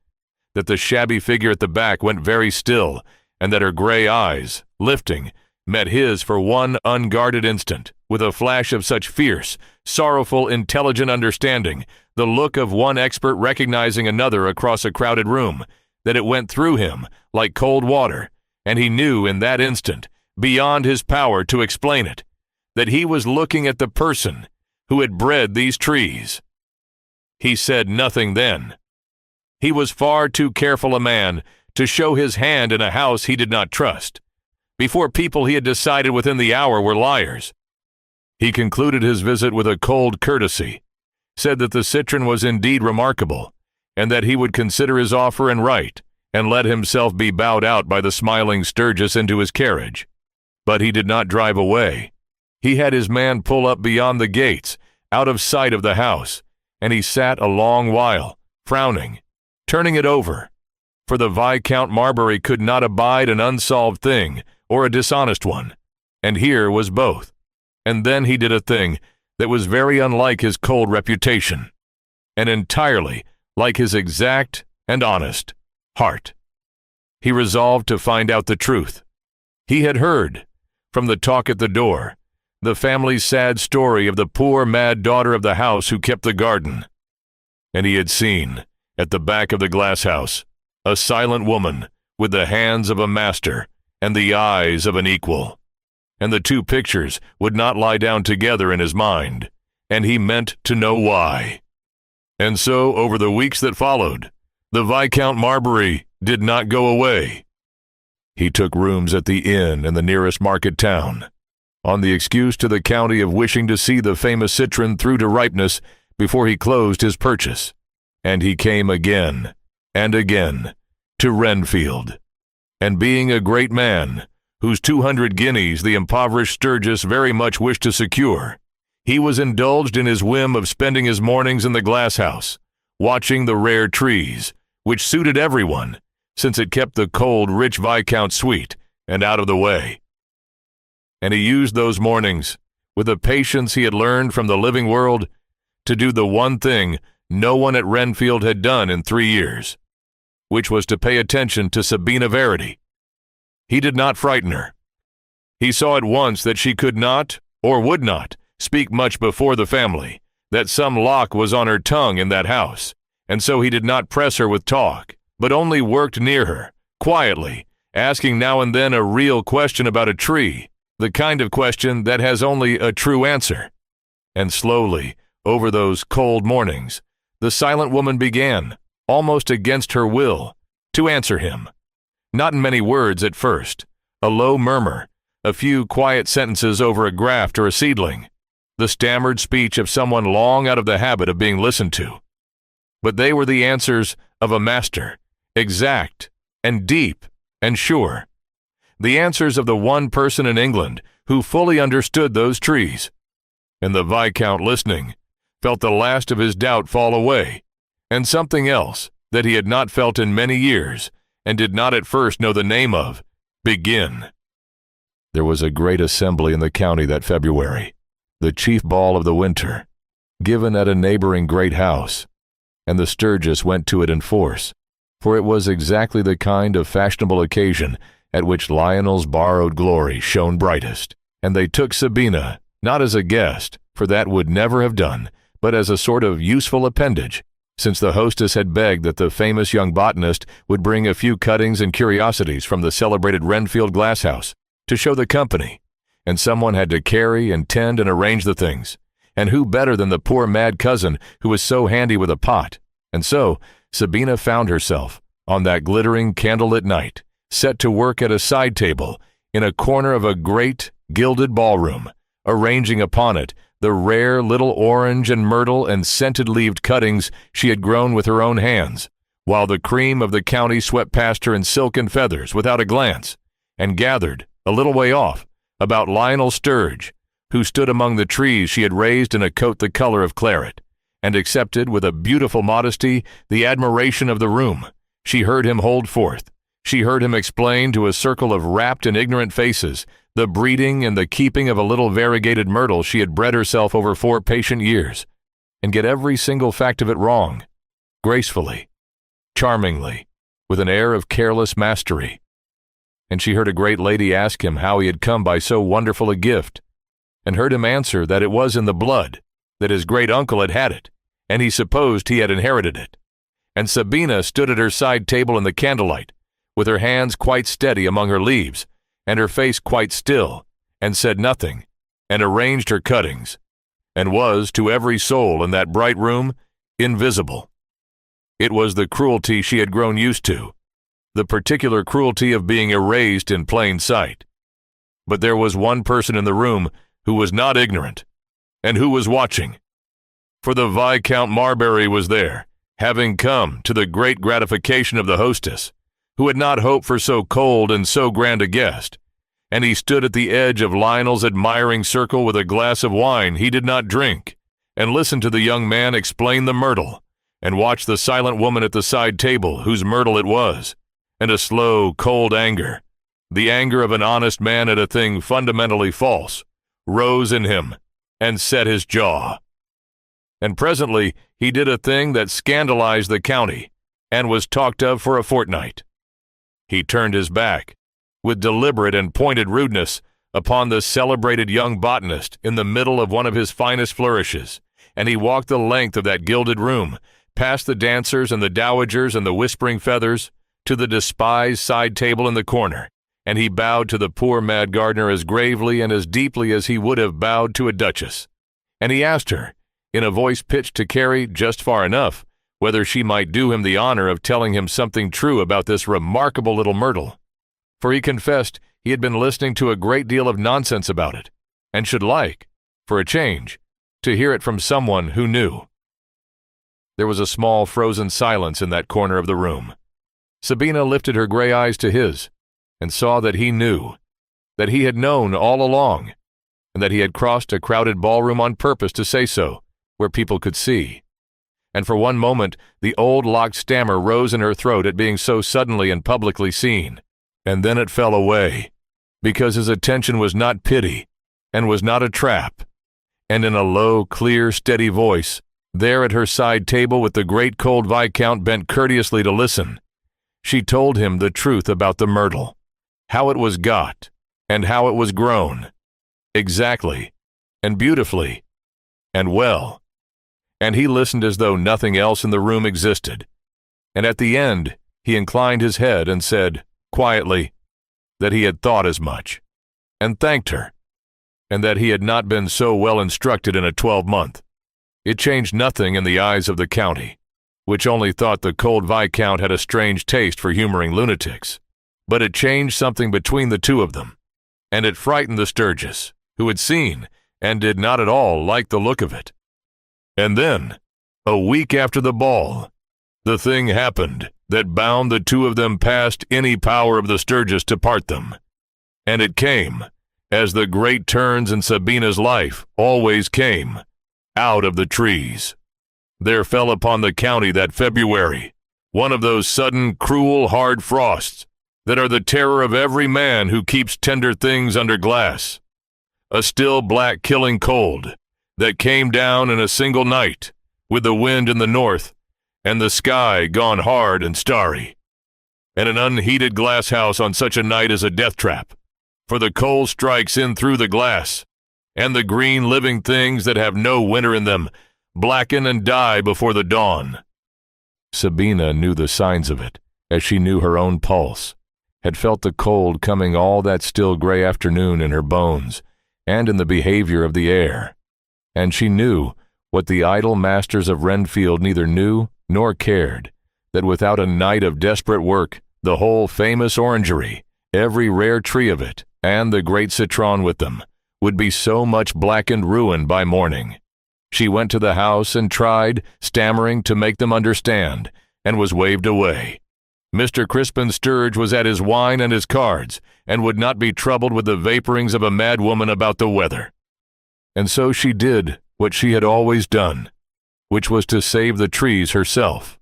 that the shabby figure at the back went very still, and that her gray eyes, lifting, met his for one unguarded instant, with a flash of such fierce, sorrowful, intelligent understanding, the look of one expert recognizing another across a crowded room, that it went through him like cold water, and he knew in that instant, beyond his power to explain it, that he was looking at the person who had bred these trees. He said nothing then. He was far too careful a man to show his hand in a house he did not trust, before people he had decided within the hour were liars. He concluded his visit with a cold courtesy, said that the citron was indeed remarkable, and that he would consider his offer and right, and let himself be bowed out by the smiling Sturgis into his carriage. But he did not drive away. He had his man pull up beyond the gates, out of sight of the house, and he sat a long while, frowning, turning it over, for the Viscount Marbury could not abide an unsolved thing or a dishonest one, and here was both. And then he did a thing that was very unlike his cold reputation, and entirely like his exact and honest heart. He resolved to find out the truth. He had heard, from the talk at the door, the family's sad story of the poor mad daughter of the house who kept the garden. And he had seen, at the back of the Glasshouse, a silent woman with the hands of a master and the eyes of an equal. And the two pictures would not lie down together in his mind, and he meant to know why. And so, over the weeks that followed, the Viscount Marbury did not go away. He took rooms at the inn in the nearest market town, on the excuse to the county of wishing to see the famous citron through to ripeness before he closed his purchase, and he came again and again to Wrenfield. And being a great man, whose 200 guineas the impoverished Sturgis very much wished to secure, He was indulged in his whim of spending his mornings in the glasshouse, watching the rare trees, which suited everyone, since it kept the cold, rich Viscount sweet and out of the way. And he used those mornings, with a patience he had learned from the living world, to do the one thing no one at Wrenfield had done in 3 years, which was to pay attention to Sabina Verity. He did not frighten her. He saw at once that she could not, or would not, speak much before the family, that some lock was on her tongue in that house, and so he did not press her with talk, but only worked near her, quietly, asking now and then a real question about a tree, the kind of question that has only a true answer. And slowly, over those cold mornings, the silent woman began, almost against her will, to answer him. Not in many words at first, a low murmur, a few quiet sentences over a graft or a seedling, the stammered speech of someone long out of the habit of being listened to. But they were the answers of a master, exact and deep and sure. The answers of the one person in England who fully understood those trees. And the Viscount, listening, felt the last of his doubt fall away, and something else that he had not felt in many years, and did not at first know the name of, begin. There was a great assembly in the county that February, the chief ball of the winter, given at a neighboring great house, and the Sturges went to it in force, for it was exactly the kind of fashionable occasion at which Lionel's borrowed glory shone brightest, and they took Sabina, not as a guest, for that would never have done, but as a sort of useful appendage, since the hostess had begged that the famous young botanist would bring a few cuttings and curiosities from the celebrated Wrenfield Glasshouse to show the company, and someone had to carry and tend and arrange the things, and who better than the poor mad cousin who was so handy with a pot? And so Sabina found herself, on that glittering candlelit night, set to work at a side table in a corner of a great gilded ballroom, arranging upon it the rare little orange and myrtle and scented-leaved cuttings she had grown with her own hands, while the cream of the county swept past her in silken feathers without a glance, and gathered, a little way off, about Lionel Sturge, who stood among the trees she had raised in a coat the color of claret, and accepted with a beautiful modesty the admiration of the room. She heard him hold forth. She heard him explain to a circle of rapt and ignorant faces the breeding and the keeping of a little variegated myrtle she had bred herself over 4 patient years, and get every single fact of it wrong, gracefully, charmingly, with an air of careless mastery. And she heard a great lady ask him how he had come by so wonderful a gift, and heard him answer that it was in the blood, that his great-uncle had had it, and he supposed he had inherited it. And Sabina stood at her side table in the candlelight, with her hands quite steady among her leaves, and her face quite still, and said nothing, and arranged her cuttings, and was, to every soul in that bright room, invisible. It was the cruelty she had grown used to, the particular cruelty of being erased in plain sight. But there was one person in the room who was not ignorant, and who was watching. For the Viscount Marbury was there, having come to the great gratification of the hostess, who had not hoped for so cold and so grand a guest, and he stood at the edge of Lionel's admiring circle with a glass of wine he did not drink, and listened to the young man explain the myrtle, and watched the silent woman at the side table whose myrtle it was, and a slow, cold anger, the anger of an honest man at a thing fundamentally false, rose in him, and set his jaw. And presently he did a thing that scandalized the county, and was talked of for a fortnight. He turned his back, with deliberate and pointed rudeness, upon the celebrated young botanist in the middle of one of his finest flourishes, and he walked the length of that gilded room, past the dancers and the dowagers and the whispering feathers, to the despised side table in the corner, and he bowed to the poor mad gardener as gravely and as deeply as he would have bowed to a duchess. And he asked her, in a voice pitched to carry just far enough, whether she might do him the honor of telling him something true about this remarkable little myrtle, for he confessed he had been listening to a great deal of nonsense about it, and should like, for a change, to hear it from someone who knew. There was a small frozen silence in that corner of the room. Sabina lifted her gray eyes to his, and saw that he knew, that he had known all along, and that he had crossed a crowded ballroom on purpose to say so, where people could see. And for one moment the old locked stammer rose in her throat at being so suddenly and publicly seen, and then it fell away, because his attention was not pity, and was not a trap, and in a low, clear, steady voice, there at her side table with the great cold Viscount bent courteously to listen, she told him the truth about the myrtle, how it was got, and how it was grown, exactly, and beautifully, and well, and he listened as though nothing else in the room existed, and at the end he inclined his head and said, quietly, that he had thought as much, and thanked her, and that he had not been so well instructed in a 12-month. It changed nothing in the eyes of the county, which only thought the cold Viscount had a strange taste for humoring lunatics, but it changed something between the two of them, and it frightened the Sturges, who had seen and did not at all like the look of it. And then, a week after the ball, the thing happened that bound the two of them past any power of the Sturges to part them, and it came, as the great turns in Sabina's life always came, out of the trees. There fell upon the county that February one of those sudden, cruel, hard frosts that are the terror of every man who keeps tender things under glass. A still black killing cold that came down in a single night, with the wind in the north, and the sky gone hard and starry. And an unheated glasshouse on such a night is a death trap, for the cold strikes in through the glass, and the green living things that have no winter in them blacken and die before the dawn. Sabina knew the signs of it, as she knew her own pulse, had felt the cold coming all that still gray afternoon in her bones, and in the behavior of the air. And she knew, what the idle masters of Wrenfield neither knew nor cared, that without a night of desperate work, the whole famous orangery, every rare tree of it, and the great citron with them, would be so much blackened ruin by morning. She went to the house and tried, stammering, to make them understand, and was waved away. Mr. Crispin Sturge was at his wine and his cards, and would not be troubled with the vaporings of a mad woman about the weather. And so she did what she had always done, which was to save the trees herself,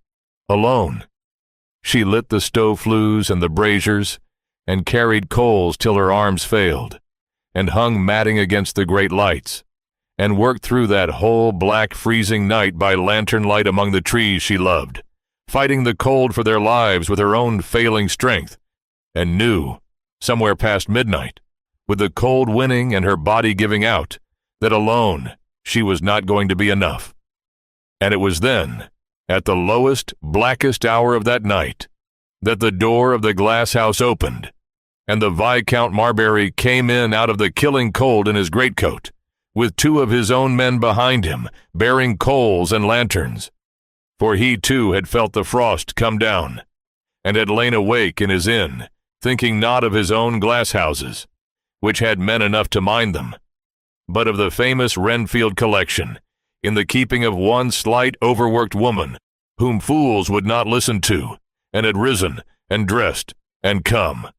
alone. She lit the stove flues and the braziers, and carried coals till her arms failed, and hung matting against the great lights, and worked through that whole black freezing night by lantern light among the trees she loved, fighting the cold for their lives with her own failing strength, and knew, somewhere past midnight, with the cold winning and her body giving out, that alone she was not going to be enough. And it was then, at the lowest, blackest hour of that night, that the door of the glasshouse opened, and the Viscount Marbury came in out of the killing cold in his greatcoat, with two of his own men behind him, bearing coals and lanterns. For he too had felt the frost come down, and had lain awake in his inn, thinking not of his own glasshouses, which had men enough to mind them, but of the famous Wrenfield collection, in the keeping of one slight overworked woman, whom fools would not listen to, and had risen, and dressed, and come.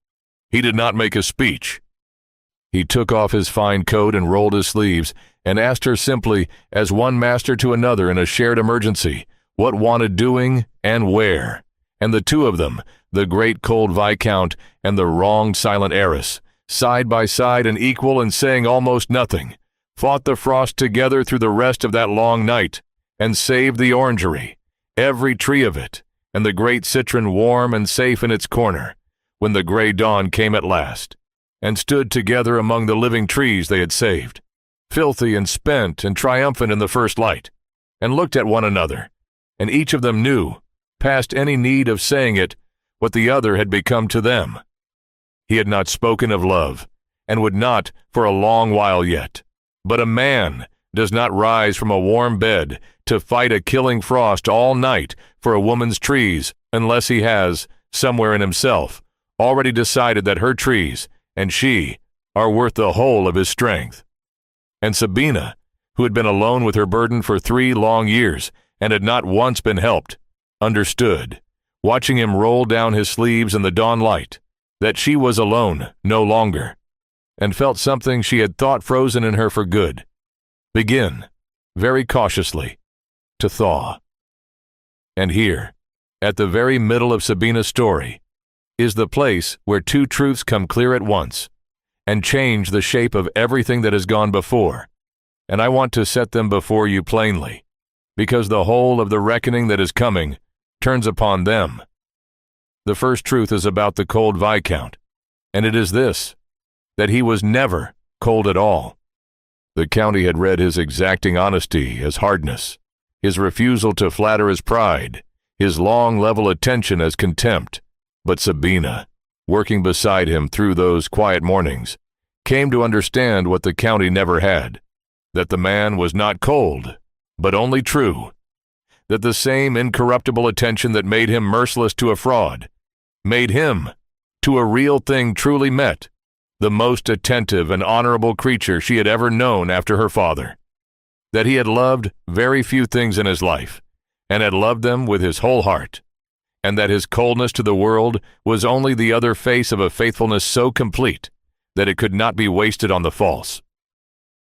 He did not make a speech. He took off his fine coat and rolled his sleeves, and asked her simply, as one master to another in a shared emergency, what wanted doing, and where. And the two of them, the great cold Viscount and the wronged silent Heiress, side by side and equal and saying almost nothing, fought the frost together through the rest of that long night, and saved the orangery, every tree of it, and the great citron warm and safe in its corner, when the gray dawn came at last, and stood together among the living trees they had saved, filthy and spent and triumphant in the first light, and looked at one another, and each of them knew, past any need of saying it, what the other had become to them. He had not spoken of love, and would not for a long while yet, but a man does not rise from a warm bed to fight a killing frost all night for a woman's trees unless he has, somewhere in himself, already decided that her trees, and she, are worth the whole of his strength. And Sabina, who had been alone with her burden for 3 long years, and had not once been helped, understood, watching him roll down his sleeves in the dawn light, that she was alone no longer, and felt something she had thought frozen in her for good begin, very cautiously, to thaw. And here, at the very middle of Sabina's story, is the place where two truths come clear at once and change the shape of everything that has gone before, and I want to set them before you plainly, because the whole of the reckoning that is coming turns upon them. The first truth is about the cold Viscount, and it is this, that he was never cold at all. The county had read his exacting honesty as hardness, his refusal to flatter his pride, his long level attention as contempt, but Sabina, working beside him through those quiet mornings, came to understand what the county never had, that the man was not cold, but only true, that the same incorruptible attention that made him merciless to a fraud, made him, to a real thing truly met, the most attentive and honorable creature she had ever known after her father, that he had loved very few things in his life, and had loved them with his whole heart, and that his coldness to the world was only the other face of a faithfulness so complete that it could not be wasted on the false.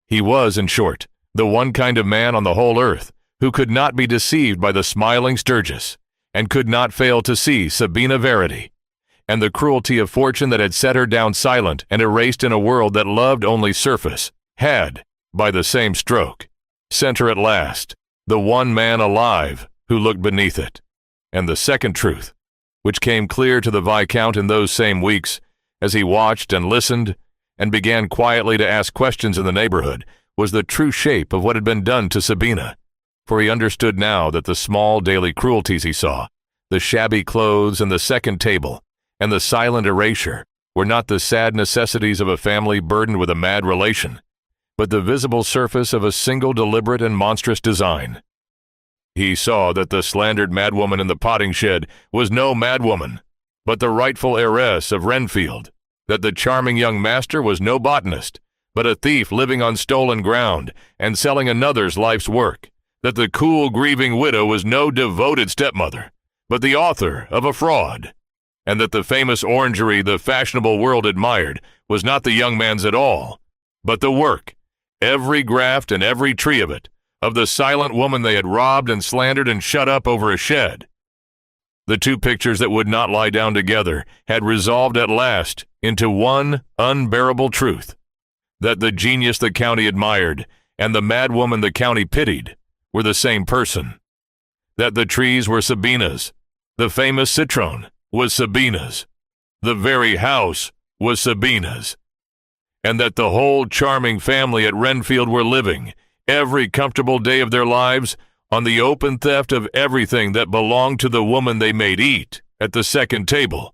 He was, in short, the one kind of man on the whole earth who could not be deceived by the smiling Sturgis, and could not fail to see Sabina Verity, and the cruelty of fortune that had set her down silent and erased in a world that loved only surface, had, by the same stroke, sent her at last, the one man alive who looked beneath it. And the second truth, which came clear to the Viscount in those same weeks, as he watched and listened, and began quietly to ask questions in the neighborhood, was the true shape of what had been done to Sabina, for he understood now that the small daily cruelties he saw, the shabby clothes and the second table, and the silent erasure, were not the sad necessities of a family burdened with a mad relation, but the visible surface of a single deliberate and monstrous design. He saw that the slandered madwoman in the potting shed was no madwoman, but the rightful heiress of Wrenfield, that the charming young master was no botanist, but a thief living on stolen ground and selling another's life's work, that the cool, grieving widow was no devoted stepmother, but the author of a fraud, and that the famous orangery the fashionable world admired was not the young man's at all, but the work, every graft and every tree of it, of the silent woman they had robbed and slandered and shut up over a shed. The two pictures that would not lie down together had resolved at last into one unbearable truth, that the genius the county admired and the madwoman the county pitied were the same person, that the trees were Sabina's, the famous citron was Sabina's, the very house was Sabina's, and that the whole charming family at Wrenfield were living, every comfortable day of their lives, on the open theft of everything that belonged to the woman they made eat at the second table.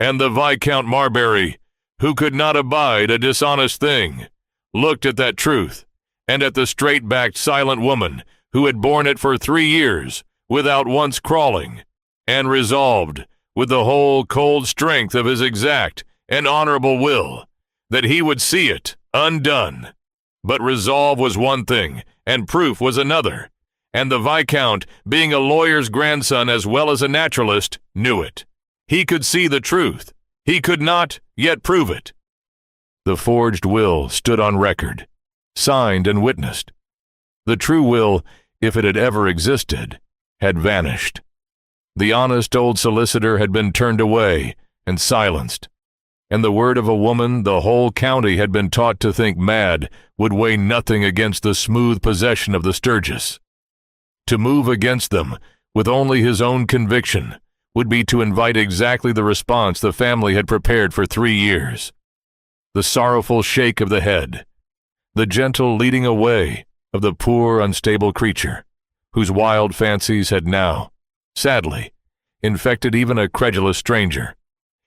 And the Viscount Marbury, who could not abide a dishonest thing, looked at that truth, and at the straight-backed silent woman who had borne it for 3 years without once crawling, and resolved, with the whole cold strength of his exact and honorable will, that he would see it undone. But resolve was one thing, and proof was another, and the Viscount, being a lawyer's grandson as well as a naturalist, knew it. He could see the truth. He could not yet prove it. The forged will stood on record, signed and witnessed. The true will, if it had ever existed, had vanished. The honest old solicitor had been turned away and silenced, and the word of a woman the whole county had been taught to think mad would weigh nothing against the smooth possession of the Sturgis. To move against them, with only his own conviction, would be to invite exactly the response the family had prepared for 3 years. The sorrowful shake of the head, the gentle leading away of the poor unstable creature, whose wild fancies had now, sadly, infected even a credulous stranger.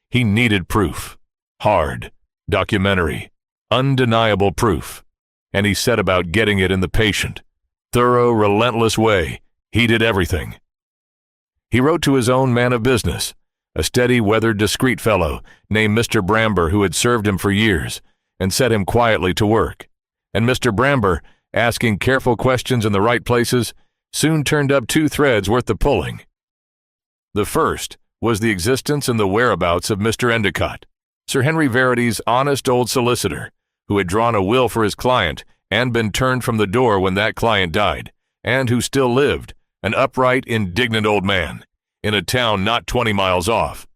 He needed proof, hard, documentary, undeniable proof, and he set about getting it in the patient, thorough, relentless way he did everything. He wrote to his own man of business, a steady, weathered, discreet fellow named Mr. Bramber, who had served him for years, and set him quietly to work. And Mr. Bramber, asking careful questions in the right places, soon turned up 2 threads worth the pulling. The first was the existence and the whereabouts of Mr. Endicott, Sir Henry Verity's honest old solicitor, who had drawn a will for his client and been turned from the door when that client died, and who still lived, an upright, indignant old man, in a town not 20 miles off,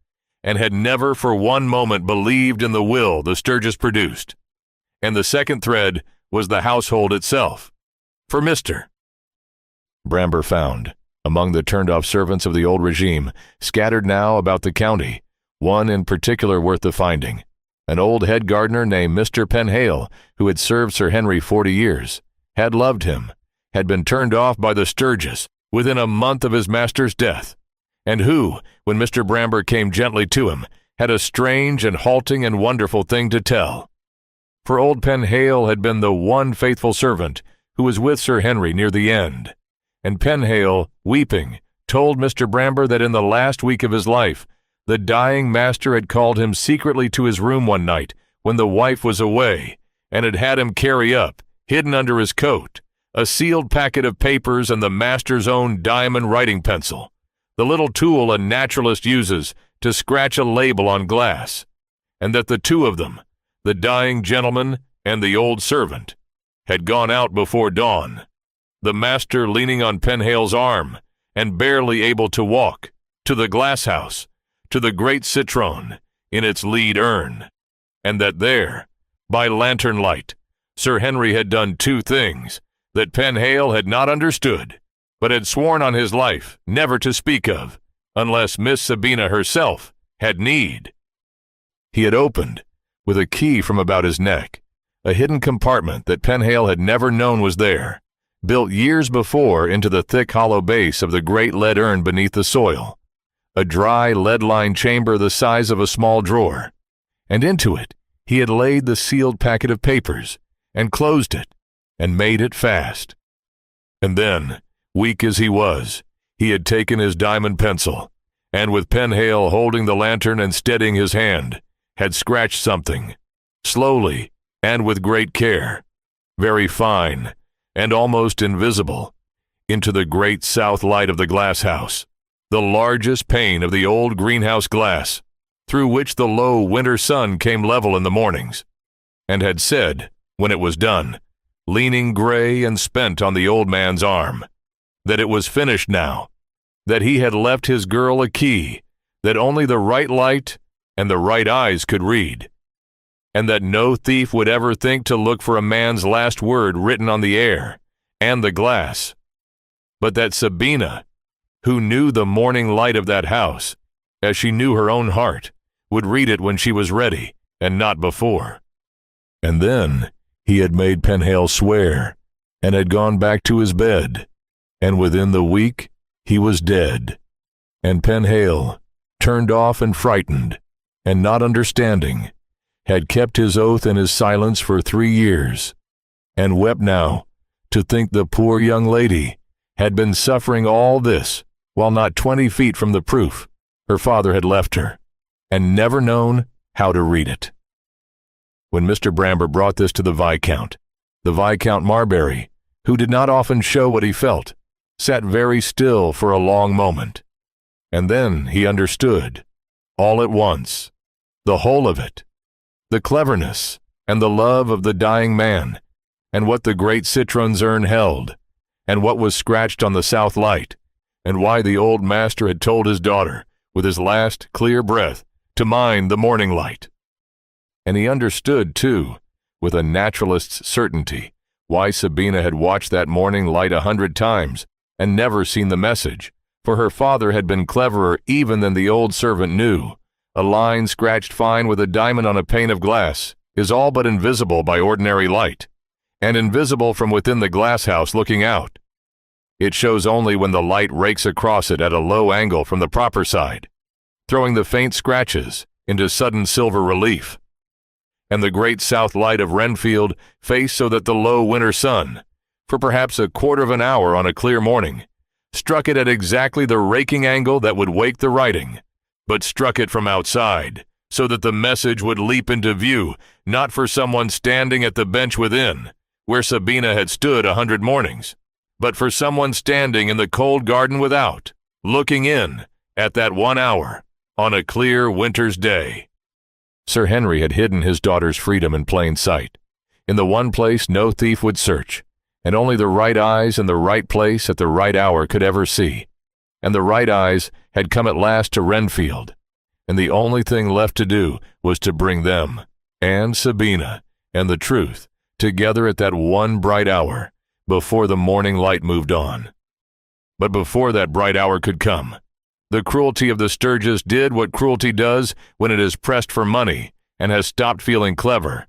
and had never for one moment believed in the will the Sturges produced. And the second thread was the household itself. For Mr. Bramber found, among the turned-off servants of the old regime, scattered now about the county, one in particular worth the finding, an old head gardener named Mr. Penhale, who had served Sir Henry 40 years, had loved him, had been turned off by the Sturges within a month of his master's death, and who, when Mr. Bramber came gently to him, had a strange and halting and wonderful thing to tell. For old Penhale had been the one faithful servant who was with Sir Henry near the end, and Penhale, weeping, told Mr. Bramber that in the last week of his life, the dying master had called him secretly to his room one night when the wife was away, and had him carry up, hidden under his coat, a sealed packet of papers and the master's own diamond writing pencil, the little tool a naturalist uses to scratch a label on glass, and that the two of them, the dying gentleman and the old servant, had gone out before dawn, the master leaning on Penhale's arm and barely able to walk, to the Glasshouse, to the great citron in its lead urn, and that there, by lantern light, Sir Henry had done two things that Penhale had not understood, but had sworn on his life never to speak of, unless Miss Sabina herself had need. He had opened, with a key from about his neck, a hidden compartment that Penhale had never known was there, built years before into the thick hollow base of the great lead urn beneath the soil, a dry lead-lined chamber the size of a small drawer, and into it he had laid the sealed packet of papers, and closed it, and made it fast. And then, weak as he was, he had taken his diamond pencil, and with Penhale holding the lantern and steadying his hand, had scratched something, slowly and with great care, very fine and almost invisible, into the great south light of the Glasshouse, the largest pane of the old greenhouse glass, through which the low winter sun came level in the mornings, and had said, when it was done, leaning gray and spent on the old man's arm, that it was finished now, that he had left his girl a key that only the right light and the right eyes could read, and that no thief would ever think to look for a man's last word written on the air and the glass, but that Sabina, who knew the morning light of that house, as she knew her own heart, would read it when she was ready, and not before. And then he had made Penhale swear, and had gone back to his bed, and within the week he was dead. And Penhale, turned off and frightened, and not understanding, had kept his oath and his silence for 3 years, and wept now to think the poor young lady had been suffering all this while not 20 feet from the proof her father had left her, and never known how to read it. When Mr. Bramber brought this to the Viscount Marbury, who did not often show what he felt, sat very still for a long moment, and then he understood, all at once, the whole of it, the cleverness and the love of the dying man, and what the great citron's urn held, and what was scratched on the south light, and why the old master had told his daughter, with his last clear breath, to mind the morning light. And he understood, too, with a naturalist's certainty, why Sabina had watched that morning light 100 times and never seen the message, for her father had been cleverer even than the old servant knew. A line scratched fine with a diamond on a pane of glass is all but invisible by ordinary light, and invisible from within the glasshouse looking out. It shows only when the light rakes across it at a low angle from the proper side, throwing the faint scratches into sudden silver relief. And the great south light of Wrenfield faced so that the low winter sun, for perhaps a quarter of an hour on a clear morning, struck it at exactly the raking angle that would wake the writing, but struck it from outside, so that the message would leap into view, not for someone standing at the bench within, where Sabina had stood 100 mornings, but for someone standing in the cold garden without, looking in, at that 1 hour, on a clear winter's day. Sir Henry had hidden his daughter's freedom in plain sight, in the one place no thief would search, and only the right eyes in the right place at the right hour could ever see. And the right eyes had come at last to Wrenfield, and the only thing left to do was to bring them, and Sabina, and the truth, together at that one bright hour, before the morning light moved on. But before that bright hour could come, the cruelty of the Sturges did what cruelty does when it is pressed for money and has stopped feeling clever,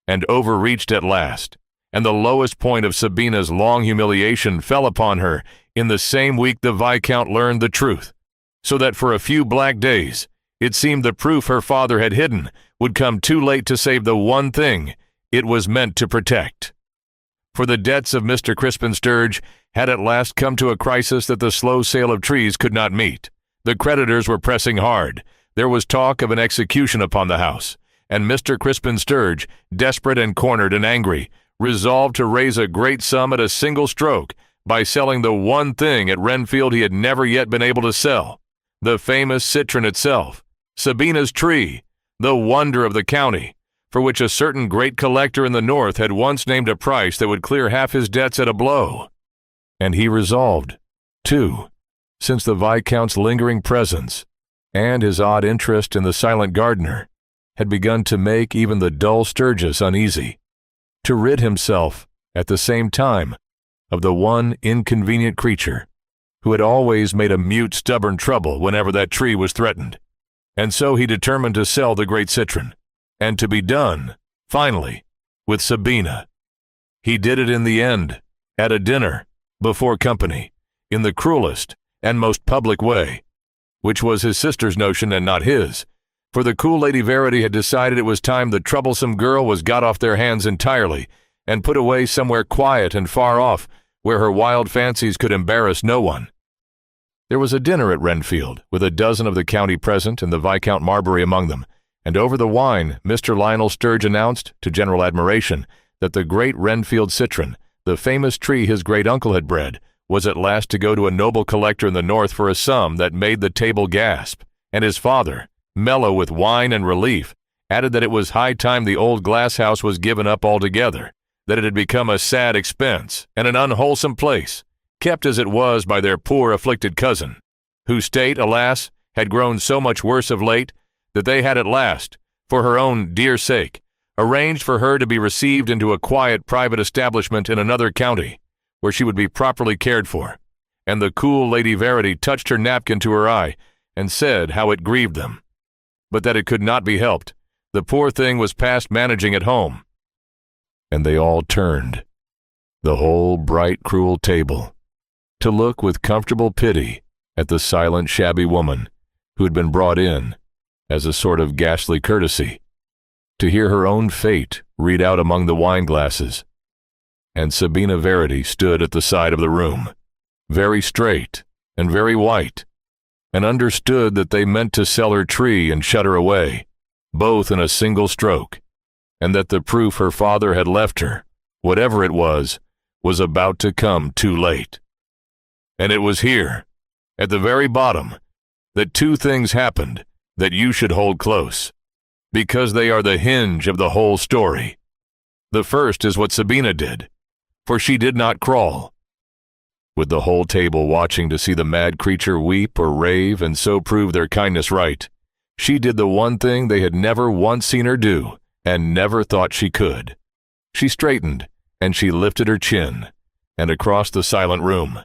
and overreached at last, and the lowest point of Sabina's long humiliation fell upon her in the same week the Viscount learned the truth, so that for a few black days it seemed the proof her father had hidden would come too late to save the one thing it was meant to protect. For the debts of Mr. Crispin Sturge had at last come to a crisis that the slow sale of trees could not meet. The creditors were pressing hard. There was talk of an execution upon the house, and Mr. Crispin Sturge, desperate and cornered and angry, resolved to raise a great sum at a single stroke by selling the one thing at Wrenfield he had never yet been able to sell, the famous citron itself, Sabina's tree, the wonder of the county, for which a certain great collector in the north had once named a price that would clear half his debts at a blow. And he resolved, too, since the Viscount's lingering presence and his odd interest in the silent gardener had begun to make even the dull Sturges uneasy, to rid himself, at the same time, of the one inconvenient creature who had always made a mute, stubborn trouble whenever that tree was threatened. And so he determined to sell the great citron, and to be done, finally, with Sabina. He did it in the end, at a dinner, before company, in the cruelest and most public way, which was his sister's notion and not his, for the cool Lady Verity had decided it was time the troublesome girl was got off their hands entirely and put away somewhere quiet and far off where her wild fancies could embarrass no one. There was a dinner at Wrenfield, with a dozen of the county present and the Viscount Marbury among them, and over the wine Mr. Lionel Sturge announced, to general admiration, that the great Wrenfield citron, the famous tree his great-uncle had bred, was at last to go to a noble collector in the north for a sum that made the table gasp, and his father, mellow with wine and relief, added that it was high time the old Glasshouse was given up altogether, that it had become a sad expense and an unwholesome place, kept as it was by their poor afflicted cousin, whose state, alas, had grown so much worse of late, that they had at last, for her own dear sake, arranged for her to be received into a quiet private establishment in another county, where she would be properly cared for. And the cool Lady Verity touched her napkin to her eye, and said how it grieved them, but that it could not be helped. The poor thing was past managing at home. And they all turned, the whole bright, cruel table, to look with comfortable pity at the silent, shabby woman who had been brought in, as a sort of ghastly courtesy, to hear her own fate read out among the wine glasses. And Sabina Verity stood at the side of the room, very straight and very white, and understood that they meant to sell her tree and shut her away, both in a single stroke, and that the proof her father had left her, whatever it was about to come too late. And it was here, at the very bottom, that two things happened that you should hold close, because they are the hinge of the whole story. The first is what Sabina did, for she did not crawl. With the whole table watching to see the mad creature weep or rave and so prove their kindness right, she did the one thing they had never once seen her do, and never thought she could. She straightened, and she lifted her chin, and across the silent room,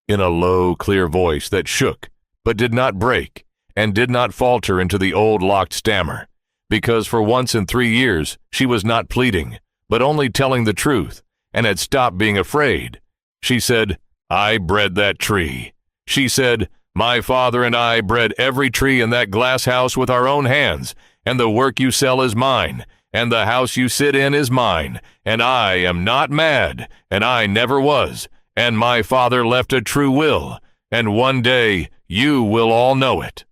in a low, clear voice that shook, but did not break, and did not falter into the old locked stammer, because for once in 3 years she was not pleading, but only telling the truth, and had stopped being afraid. She said, "I bred that tree." She said, "My father and I bred every tree in that glass house with our own hands, and the work you sell is mine, and the house you sit in is mine, and I am not mad, and I never was, and my father left a true will, and one day you will all know it."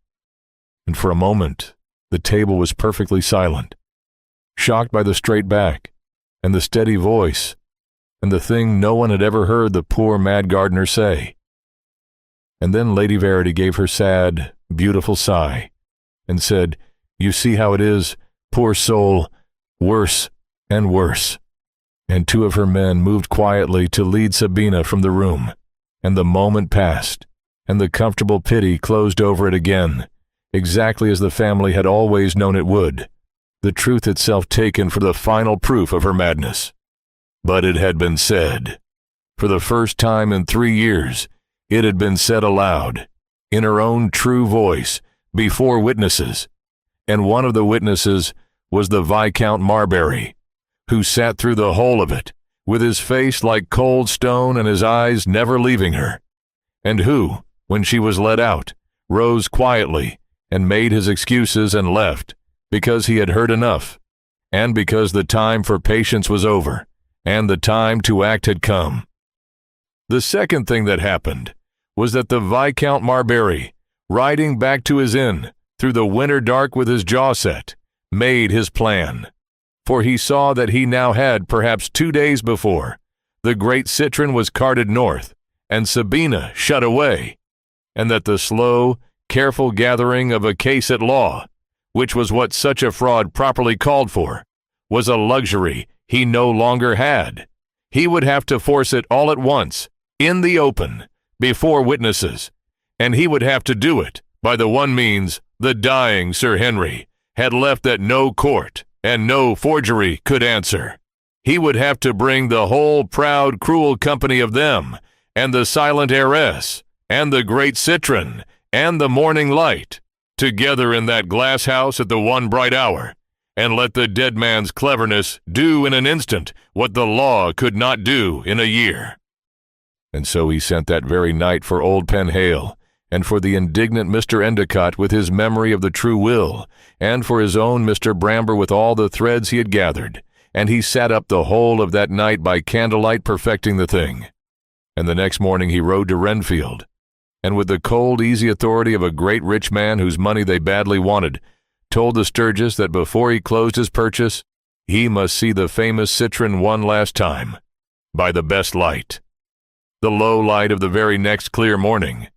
And for a moment, the table was perfectly silent, shocked by the straight back, and the steady voice, and the thing no one had ever heard the poor mad gardener say. And then Lady Verity gave her sad, beautiful sigh, and said, "You see how it is Poor soul, worse and worse. And two of her men moved quietly to lead Sabina from the room, and the moment passed, and the comfortable pity closed over it again, exactly as the family had always known it would, the truth itself taken for the final proof of her madness. But it had been said. For the first time in 3 years, it had been said aloud, in her own true voice, before witnesses, and one of the witnesses was the Viscount Marbury, who sat through the whole of it, with his face like cold stone and his eyes never leaving her, and who, when she was let out, rose quietly and made his excuses and left, because he had heard enough, and because the time for patience was over, and the time to act had come. The second thing that happened was that the Viscount Marbury, riding back to his inn through the winter dark with his jaw set, made his plan. For he saw that he now had, perhaps 2 days before, the great citron was carted north, and Sabina shut away, and that the slow, careful gathering of a case at law, which was what such a fraud properly called for, was a luxury he no longer had. He would have to force it all at once, in the open, before witnesses, and he would have to do it by the one means the dying Sir Henry had left that no court and no forgery could answer. He would have to bring the whole proud, cruel company of them, and the silent heiress, and the great citron, and the morning light, together in that glasshouse at the one bright hour, and let the dead man's cleverness do in an instant what the law could not do in a year. And so he sent that very night for old Penhale, and for the indignant Mr. Endicott with his memory of the true will, and for his own Mr. Bramber with all the threads he had gathered, and he sat up the whole of that night by candlelight perfecting the thing. And the next morning he rode to Wrenfield, and with the cold, easy authority of a great rich man whose money they badly wanted, told the Sturges that before he closed his purchase, he must see the famous citron one last time, by the best light, the low light of the very next clear morning,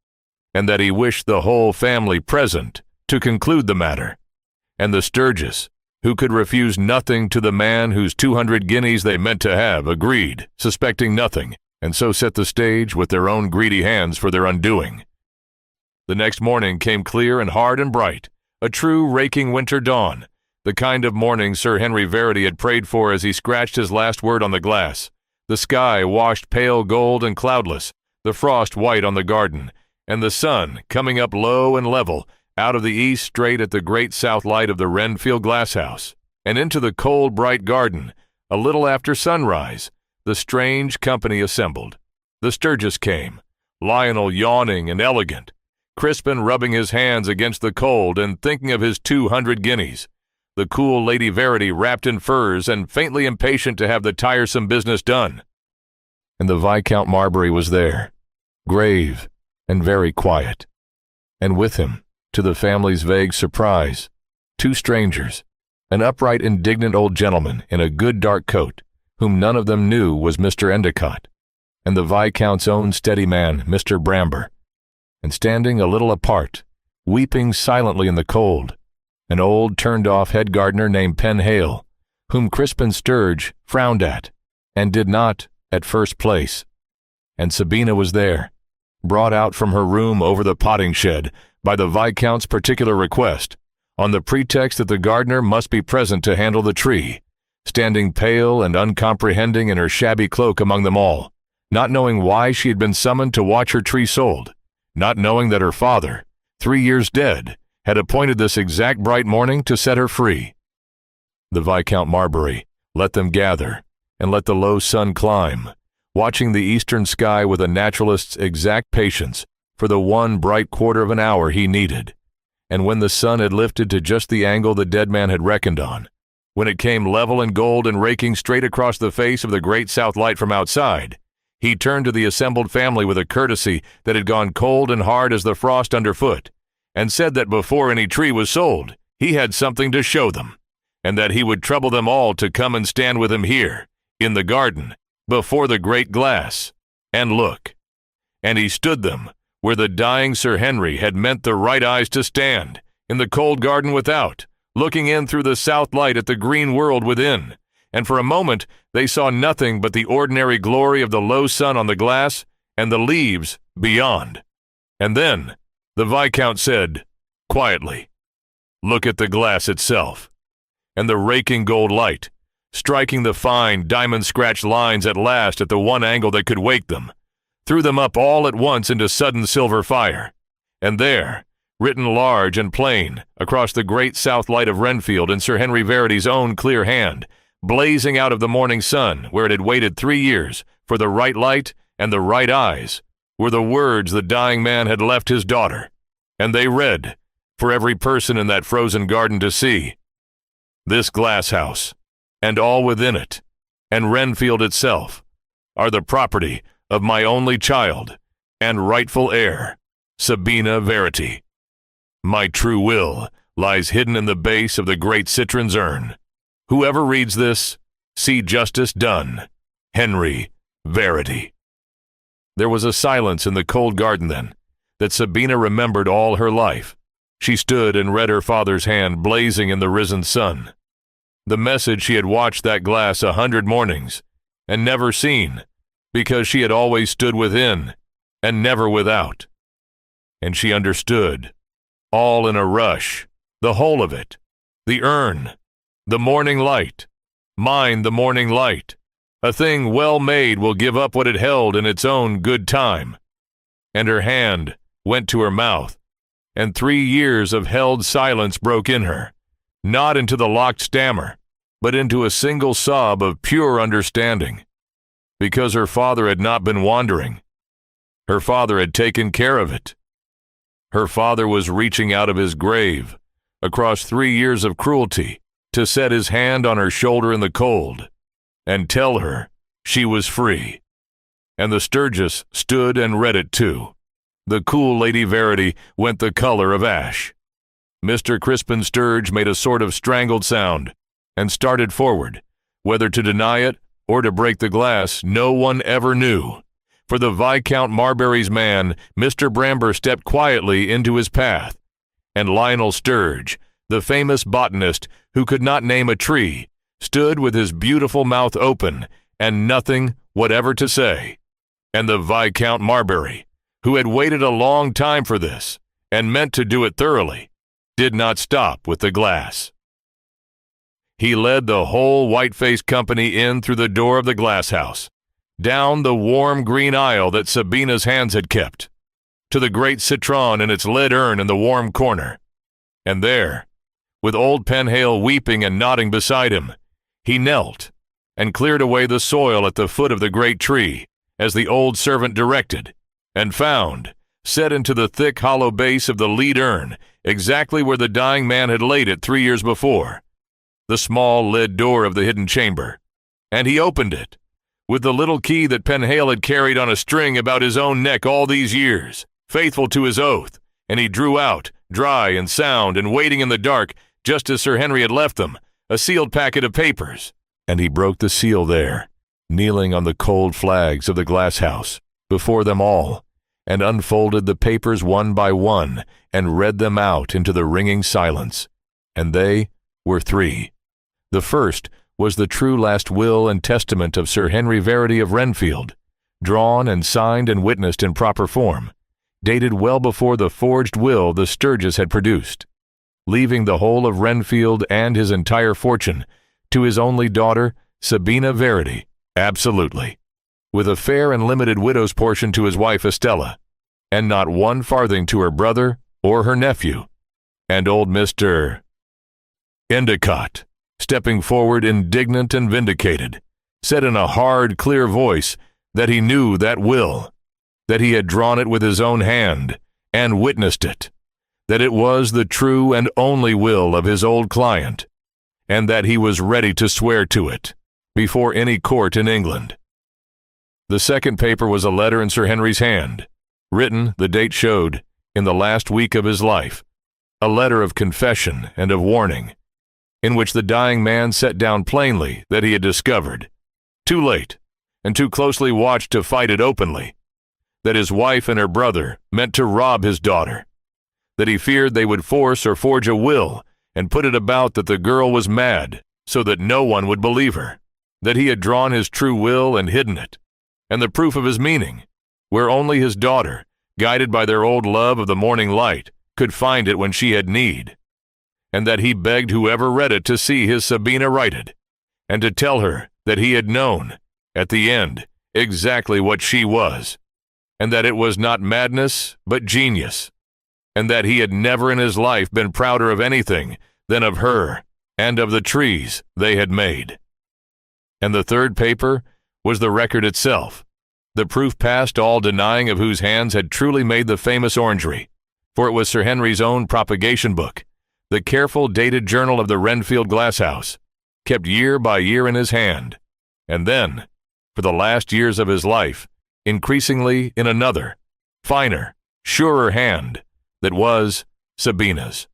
and that he wished the whole family present to conclude the matter, and the Sturges, who could refuse nothing to the man whose 200 guineas they meant to have, agreed, suspecting nothing, and so set the stage with their own greedy hands for their undoing. The next morning came clear and hard and bright, a true raking winter dawn, the kind of morning Sir Henry Verity had prayed for as he scratched his last word on the glass, the sky washed pale gold and cloudless, the frost white on the garden, and the sun coming up low and level out of the east straight at the great south light of the Wrenfield Glasshouse, and into the cold bright garden, a little after sunrise, the strange company assembled. The Sturges came, Lionel yawning and elegant, Crispin rubbing his hands against the cold and thinking of his 200 guineas, the cool Lady Verity wrapped in furs and faintly impatient to have the tiresome business done. And the Viscount Marbury was there, grave and very quiet, and with him, to the family's vague surprise, 2 strangers, an upright, indignant old gentleman in a good dark coat, whom none of them knew was Mr. Endicott, and the Viscount's own steady man, Mr. Bramber, and standing a little apart, weeping silently in the cold, an old turned-off head gardener named Penhale, whom Crispin Sturge frowned at, and did not at first place. And Sabina was there, brought out from her room over the potting shed by the Viscount's particular request, on the pretext that the gardener must be present to handle the tree, standing pale and uncomprehending in her shabby cloak among them all, not knowing why she had been summoned to watch her tree sold, not knowing that her father, 3 years dead, had appointed this exact bright morning to set her free. The Viscount Marbury let them gather, and let the low sun climb, watching the eastern sky with a naturalist's exact patience for the one bright quarter of an hour he needed, and when the sun had lifted to just the angle the dead man had reckoned on, when it came level and gold and raking straight across the face of the great south light from outside, he turned to the assembled family with a courtesy that had gone cold and hard as the frost underfoot, and said that before any tree was sold, he had something to show them, and that he would trouble them all to come and stand with him here, in the garden, before the great glass, and look. And he stood them where the dying Sir Henry had meant the right eyes to stand, in the cold garden without, looking in through the south light at the green world within, and for a moment they saw nothing but the ordinary glory of the low sun on the glass and the leaves beyond. And then the Viscount said, quietly, "Look at the glass itself, and the raking gold light, striking the fine, diamond-scratched lines at last at the one angle that could wake them, threw them up all at once into sudden silver fire. And there, written large and plain across the great south light of Wrenfield in Sir Henry Verity's own clear hand, blazing out of the morning sun where it had waited 3 years for the right light and the right eyes, were the words the dying man had left his daughter. And they read, for every person in that frozen garden to see, 'This glasshouse, and all within it, and Wrenfield itself, are the property of my only child and rightful heir, Sabina Verity. My true will lies hidden in the base of the great citron's urn. Whoever reads this, see justice done. Henry Verity.'" There was a silence in the cold garden then, that Sabina remembered all her life. She stood and read her father's hand blazing in the risen sun. The message she had watched that glass 100 mornings, and never seen, because she had always stood within, and never without. And she understood, all in a rush, the whole of it, the urn, the morning light, mine the morning light, a thing well made will give up what it held in its own good time. And her hand went to her mouth, and 3 years of held silence broke in her, not into the locked stammer, but into a single sob of pure understanding. Because her father had not been wandering. Her father had taken care of it. Her father was reaching out of his grave, across 3 years of cruelty, to set his hand on her shoulder in the cold, and tell her she was free. And the Sturges stood and read it too. The cool Lady Verity went the color of ash. Mr. Crispin Sturge made a sort of strangled sound, and started forward. Whether to deny it or to break the glass, no one ever knew. For the Viscount Marbury's man, Mr. Bramber, stepped quietly into his path, and Lionel Sturge, the famous botanist who could not name a tree, stood with his beautiful mouth open and nothing whatever to say. And the Viscount Marbury, who had waited a long time for this, and meant to do it thoroughly, did not stop with the glass. He led the whole white-faced company in through the door of the glasshouse, down the warm green aisle that Sabina's hands had kept, to the great citron in its lead urn in the warm corner. And there, with old Penhale weeping and nodding beside him, he knelt and cleared away the soil at the foot of the great tree, as the old servant directed, and found, set into the thick hollow base of the lead urn, exactly where the dying man had laid it 3 years before, the small lead door of the hidden chamber. And he opened it, with the little key that Penhale had carried on a string about his own neck all these years, faithful to his oath, and he drew out, dry and sound and waiting in the dark, just as Sir Henry had left them, a sealed packet of papers. And he broke the seal there, kneeling on the cold flags of the glasshouse, before them all, and unfolded the papers one by one, and read them out into the ringing silence. And they were 3. The first was the true last will and testament of Sir Henry Verity of Wrenfield, drawn and signed and witnessed in proper form, dated well before the forged will the Sturges had produced, leaving the whole of Wrenfield and his entire fortune to his only daughter, Sabina Verity, absolutely, with a fair and limited widow's portion to his wife Estella, and not 1 farthing to her brother or her nephew. And old Mr. Endicott, stepping forward indignant and vindicated, said in a hard, clear voice that he knew that will, that he had drawn it with his own hand and witnessed it, that it was the true and only will of his old client, and that he was ready to swear to it before any court in England. The second paper was a letter in Sir Henry's hand, written, the date showed, in the last week of his life, a letter of confession and of warning, in which the dying man set down plainly that he had discovered, too late and too closely watched to fight it openly, that his wife and her brother meant to rob his daughter, that he feared they would force or forge a will and put it about that the girl was mad, so that no one would believe her, that he had drawn his true will and hidden it, and the proof of his meaning, where only his daughter, guided by their old love of the morning light, could find it when she had need, and that he begged whoever read it to see his Sabina righted, and to tell her that he had known, at the end, exactly what she was, and that it was not madness but genius, and that he had never in his life been prouder of anything than of her and of the trees they had made. And the third paper was the record itself, the proof past all denying of whose hands had truly made the famous orangery, for it was Sir Henry's own propagation book, the careful dated journal of the Wrenfield Glasshouse, kept year by year in his hand, and then, for the last years of his life, increasingly in another, finer, surer hand, that was Sabina's.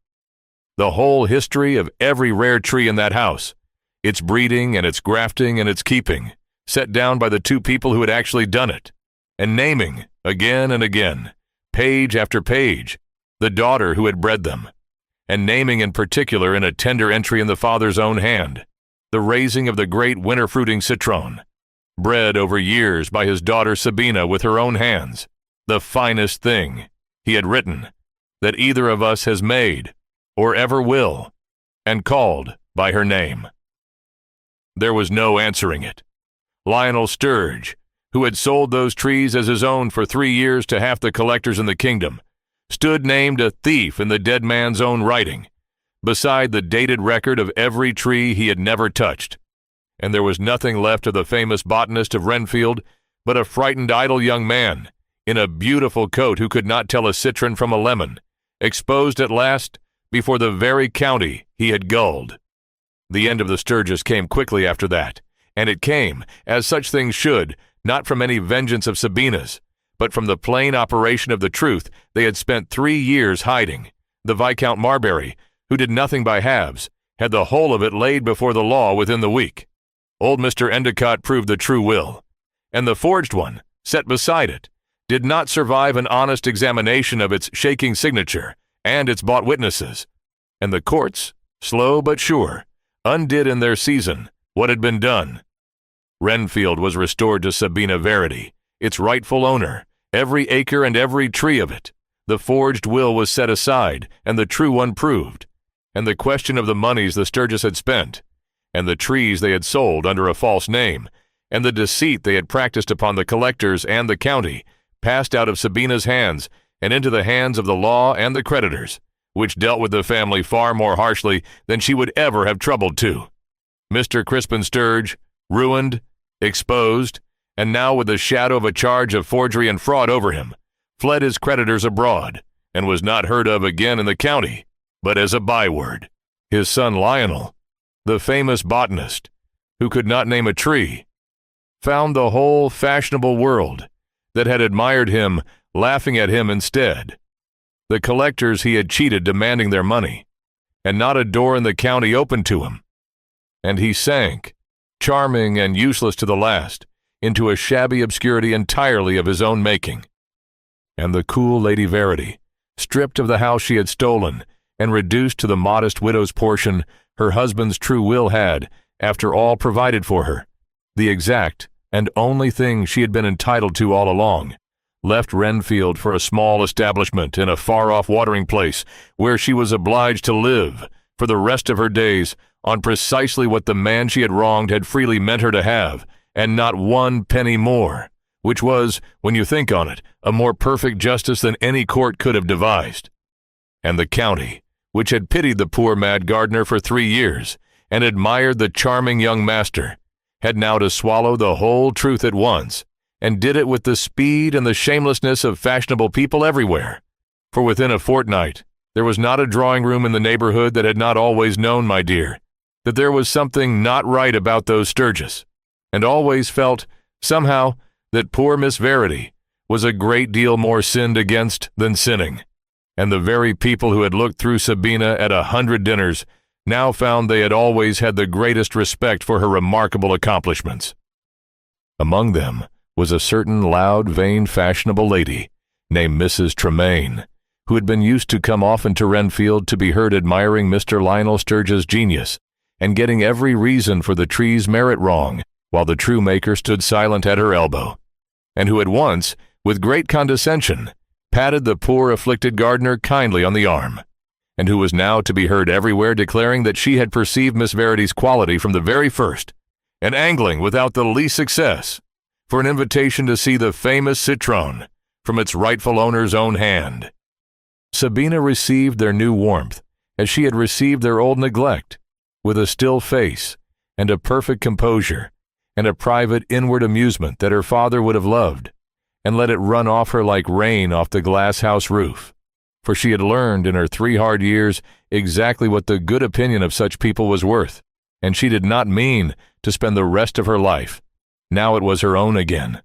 The whole history of every rare tree in that house, its breeding and its grafting and its keeping, set down by the two people who had actually done it, and naming, again and again, page after page, the daughter who had bred them, and naming in particular in a tender entry in the father's own hand, the raising of the great winter-fruiting citron, bred over years by his daughter Sabina with her own hands, the finest thing, he had written, that either of us has made, or ever will, and called by her name. There was no answering it. Lionel Sturge, who had sold those trees as his own for 3 years to half the collectors in the kingdom, stood named a thief in the dead man's own writing, beside the dated record of every tree he had never touched, and there was nothing left of the famous botanist of Wrenfield but a frightened idle young man, in a beautiful coat who could not tell a citron from a lemon, exposed at last before the very county he had gulled. The end of the Sturges came quickly after that, and it came, as such things should, not from any vengeance of Sabina's, but from the plain operation of the truth they had spent 3 years hiding. The Viscount Marbury, who did nothing by halves, had the whole of it laid before the law within the week. Old Mr. Endicott proved the true will, and the forged one, set beside it, did not survive an honest examination of its shaking signature and its bought witnesses, and the courts, slow but sure, undid in their season what had been done. Wrenfield was restored to Sabina Verity, its rightful owner, every acre and every tree of it. The forged will was set aside, and the true one proved, and the question of the monies the Sturges had spent, and the trees they had sold under a false name, and the deceit they had practiced upon the collectors and the county, passed out of Sabina's hands and into the hands of the law and the creditors, which dealt with the family far more harshly than she would ever have troubled to. Mr. Crispin Sturge, ruined, exposed, and now with the shadow of a charge of forgery and fraud over him, fled his creditors abroad, and was not heard of again in the county, but as a byword. His son Lionel, the famous botanist, who could not name a tree, found the whole fashionable world that had admired him laughing at him instead, the collectors he had cheated demanding their money, and not a door in the county open to him, and he sank, charming and useless to the last, into a shabby obscurity entirely of his own making. And the cool Lady Verity, stripped of the house she had stolen, and reduced to the modest widow's portion her husband's true will had, after all provided for her, the exact and only thing she had been entitled to all along, left Wrenfield for a small establishment in a far-off watering place where she was obliged to live for the rest of her days on precisely what the man she had wronged had freely meant her to have, and not 1 penny more, which was, when you think on it, a more perfect justice than any court could have devised. And the county, which had pitied the poor mad gardener for 3 years, and admired the charming young master, had now to swallow the whole truth at once, and did it with the speed and the shamelessness of fashionable people everywhere. For within a fortnight, there was not a drawing-room in the neighborhood that had not always known, my dear, that there was something not right about those Sturges, and always felt, somehow, that poor Miss Verity was a great deal more sinned against than sinning, and the very people who had looked through Sabina at 100 dinners now found they had always had the greatest respect for her remarkable accomplishments. Among them was a certain loud, vain, fashionable lady named Mrs. Tremaine, who had been used to come often to Wrenfield to be heard admiring Mr. Lionel Sturge's genius and getting every reason for the tree's merit wrong, while the true maker stood silent at her elbow, and who had once, with great condescension, patted the poor afflicted gardener kindly on the arm, and who was now to be heard everywhere declaring that she had perceived Miss Verity's quality from the very first, and angling without the least success for an invitation to see the famous citron from its rightful owner's own hand. Sabina received their new warmth as she had received their old neglect, with a still face and a perfect composure and a private inward amusement that her father would have loved, and let it run off her like rain off the glass-house roof. For she had learned in her 3 hard years exactly what the good opinion of such people was worth, and she did not mean to spend the rest of her life, now it was her own again,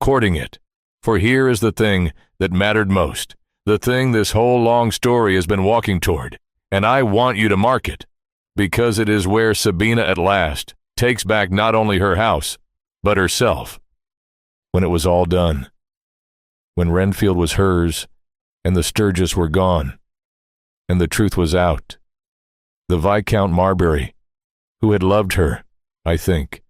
courting it. For here is the thing that mattered most, the thing this whole long story has been walking toward, and I want you to mark it, because it is where Sabina at last takes back not only her house, but herself. When it was all done, when Wrenfield was hers, and the Sturges were gone, and the truth was out, the Viscount Marbury, who had loved her, I think,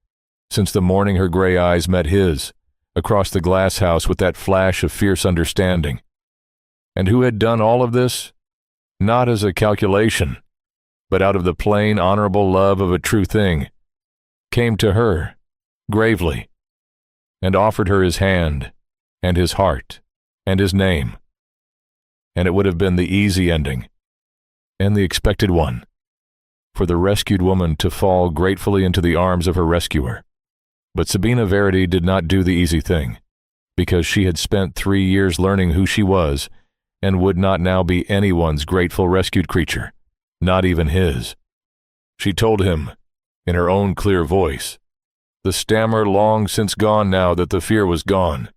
since the morning her gray eyes met his, across the glass house with that flash of fierce understanding, and who had done all of this, not as a calculation, but out of the plain, honorable love of a true thing, came to her, gravely, and offered her his hand, and his heart, and his name. And it would have been the easy ending, and the expected one, for the rescued woman to fall gratefully into the arms of her rescuer. But Sabina Verity did not do the easy thing, because she had spent 3 years learning who she was, and would not now be anyone's grateful rescued creature, not even his. She told him, in her own clear voice, the stammer long since gone now that the fear was gone,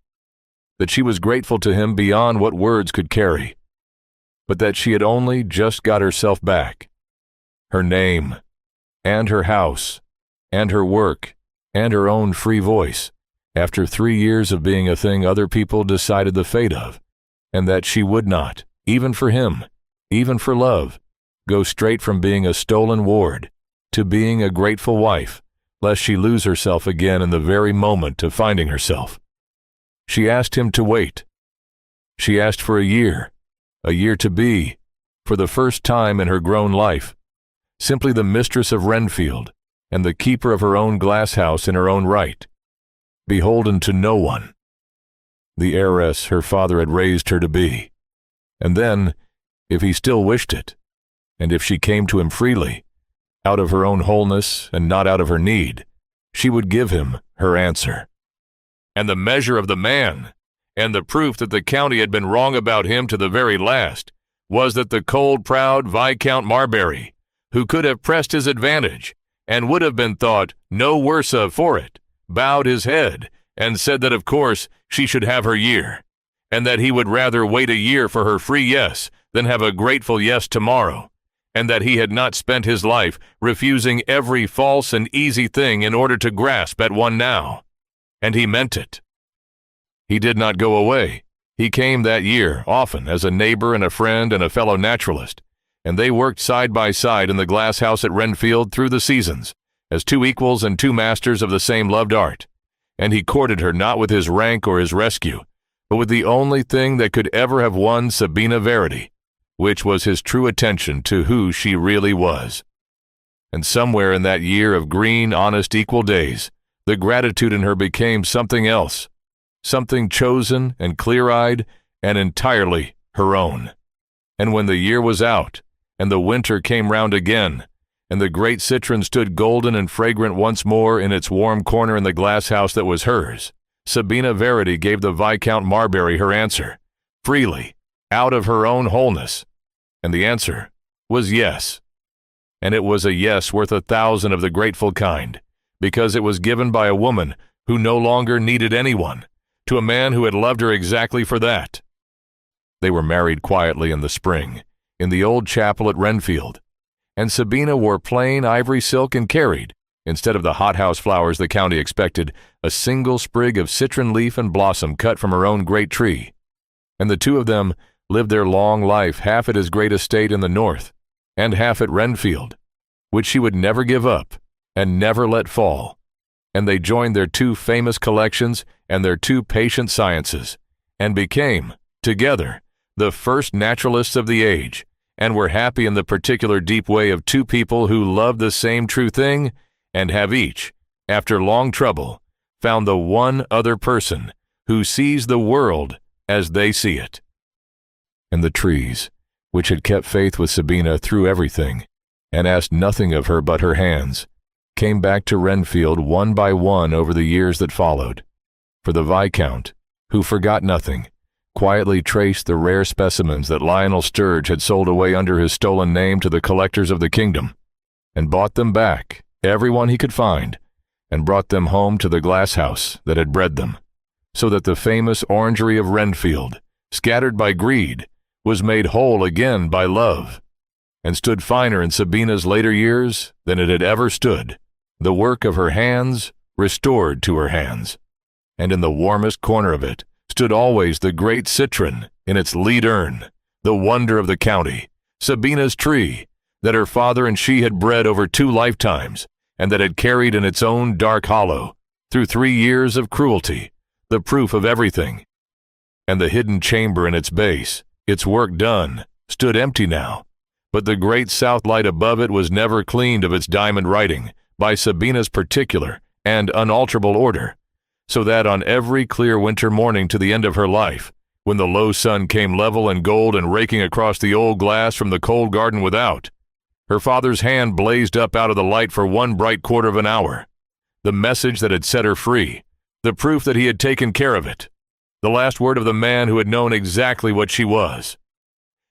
that she was grateful to him beyond what words could carry, but that she had only just got herself back, her name, and her house, and her work, and her own free voice, after 3 years of being a thing other people decided the fate of, and that she would not, even for him, even for love, go straight from being a stolen ward to being a grateful wife, lest she lose herself again in the very moment of finding herself. She asked him to wait. She asked for a year to be, for the first time in her grown life, simply the mistress of Wrenfield and the keeper of her own glass house in her own right, beholden to no one, the heiress her father had raised her to be. And then, if he still wished it, and if she came to him freely, out of her own wholeness and not out of her need, she would give him her answer. And the measure of the man, and the proof that the county had been wrong about him to the very last, was that the cold, proud Viscount Marbury, who could have pressed his advantage, and would have been thought no worse of for it, bowed his head, and said that of course she should have her year, and that he would rather wait a year for her free yes than have a grateful yes tomorrow, and that he had not spent his life refusing every false and easy thing in order to grasp at one now. And he meant it. He did not go away. He came that year, often, as a neighbor and a friend and a fellow naturalist, and they worked side by side in the glass house at Wrenfield through the seasons, as 2 equals and 2 masters of the same loved art. And he courted her not with his rank or his rescue, but with the only thing that could ever have won Sabina Verity, which was his true attention to who she really was. And somewhere in that year of green, honest, equal days, the gratitude in her became something else, something chosen and clear-eyed and entirely her own. And when the year was out, and the winter came round again, and the great citron stood golden and fragrant once more in its warm corner in the glass house that was hers, Sabina Verity gave the Viscount Marbury her answer, freely, out of her own wholeness, and the answer was yes. And it was a yes worth 1,000 of the grateful kind, because it was given by a woman who no longer needed anyone, to a man who had loved her exactly for that. They were married quietly in the spring, in the old chapel at Wrenfield, and Sabina wore plain ivory silk and carried, instead of the hothouse flowers the county expected, a single sprig of citron leaf and blossom cut from her own great tree. And the two of them lived their long life half at his great estate in the north, and half at Wrenfield, which she would never give up and never let fall. And they joined their two famous collections and their two patient sciences, and became, together, the first naturalists of the age, and were happy in the particular deep way of two people who love the same true thing and have each, after long trouble, found the one other person who sees the world as they see it. And the trees, which had kept faith with Sabina through everything, and asked nothing of her but her hands, came back to Wrenfield one by one over the years that followed. For the Viscount, who forgot nothing, quietly traced the rare specimens that Lionel Sturge had sold away under his stolen name to the collectors of the kingdom, and bought them back, every one he could find, and brought them home to the Glasshouse that had bred them, so that the famous orangery of Wrenfield, scattered by greed, was made whole again by love, and stood finer in Sabina's later years than it had ever stood, the work of her hands restored to her hands. And in the warmest corner of it stood always the great citron in its lead urn, the wonder of the county, Sabina's tree, that her father and she had bred over 2 lifetimes, and that had carried in its own dark hollow, through 3 years of cruelty, the proof of everything. And the hidden chamber in its base, its work done, stood empty now, but the great south light above it was never cleaned of its diamond writing by Sabina's particular and unalterable order, so that on every clear winter morning to the end of her life, when the low sun came level and gold and raking across the old glass from the cold garden without, her father's hand blazed up out of the light for 1 bright quarter of an hour, the message that had set her free, the proof that he had taken care of it, the last word of the man who had known exactly what she was.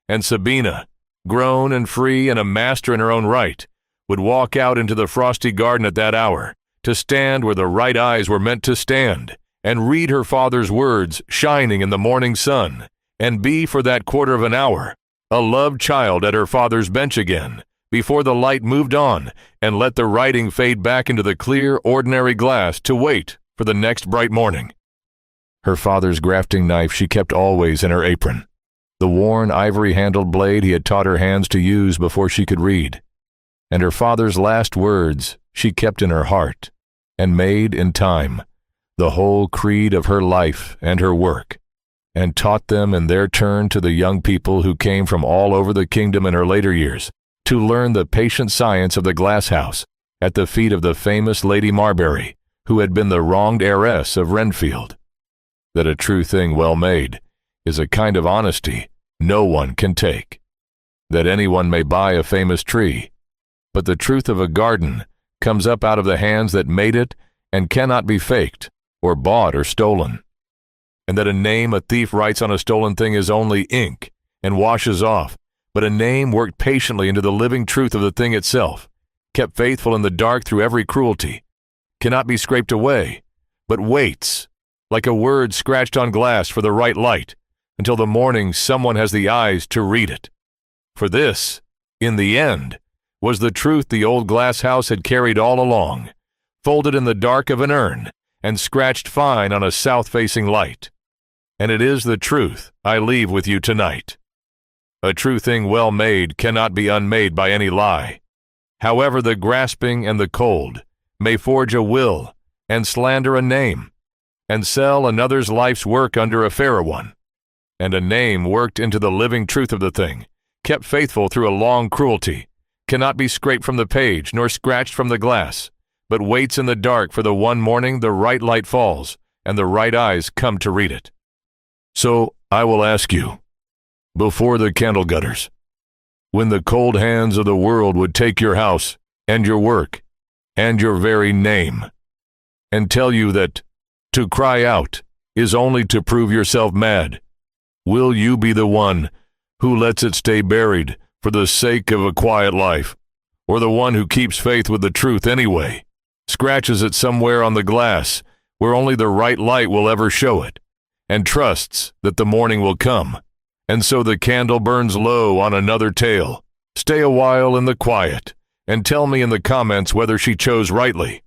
And Sabina, grown and free and a master in her own right, would walk out into the frosty garden at that hour, to stand where the right eyes were meant to stand, and read her father's words shining in the morning sun, and be for that quarter of an hour a loved child at her father's bench again, before the light moved on and let the writing fade back into the clear, ordinary glass to wait for the next bright morning. Her father's grafting-knife she kept always in her apron, the worn ivory-handled blade he had taught her hands to use before she could read, and her father's last words she kept in her heart, and made, in time, the whole creed of her life and her work, and taught them in their turn to the young people who came from all over the kingdom in her later years to learn the patient science of the Glasshouse at the feet of the famous Lady Marbury, who had been the wronged heiress of Wrenfield. That a true thing well made is a kind of honesty no one can take. That anyone may buy a famous tree, but the truth of a garden comes up out of the hands that made it and cannot be faked or bought or stolen. And that a name a thief writes on a stolen thing is only ink and washes off, but a name worked patiently into the living truth of the thing itself, kept faithful in the dark through every cruelty, cannot be scraped away, but waits, like a word scratched on glass for the right light, until the morning someone has the eyes to read it. For this, in the end, was the truth the old Glasshouse had carried all along, folded in the dark of an urn and scratched fine on a south-facing light. And it is the truth I leave with you tonight. A true thing well made cannot be unmade by any lie, however the grasping and the cold may forge a will and slander a name, and sell another's life's work under a fairer one, and a name worked into the living truth of the thing, kept faithful through a long cruelty, cannot be scraped from the page nor scratched from the glass, but waits in the dark for the one morning the right light falls and the right eyes come to read it. So I will ask you, before the candle gutters, when the cold hands of the world would take your house and your work and your very name, and tell you that to cry out is only to prove yourself mad, will you be the one who lets it stay buried for the sake of a quiet life, or the one who keeps faith with the truth anyway, scratches it somewhere on the glass where only the right light will ever show it, and trusts that the morning will come, and so the candle burns low on another tale? Stay a while in the quiet, and tell me in the comments whether she chose rightly,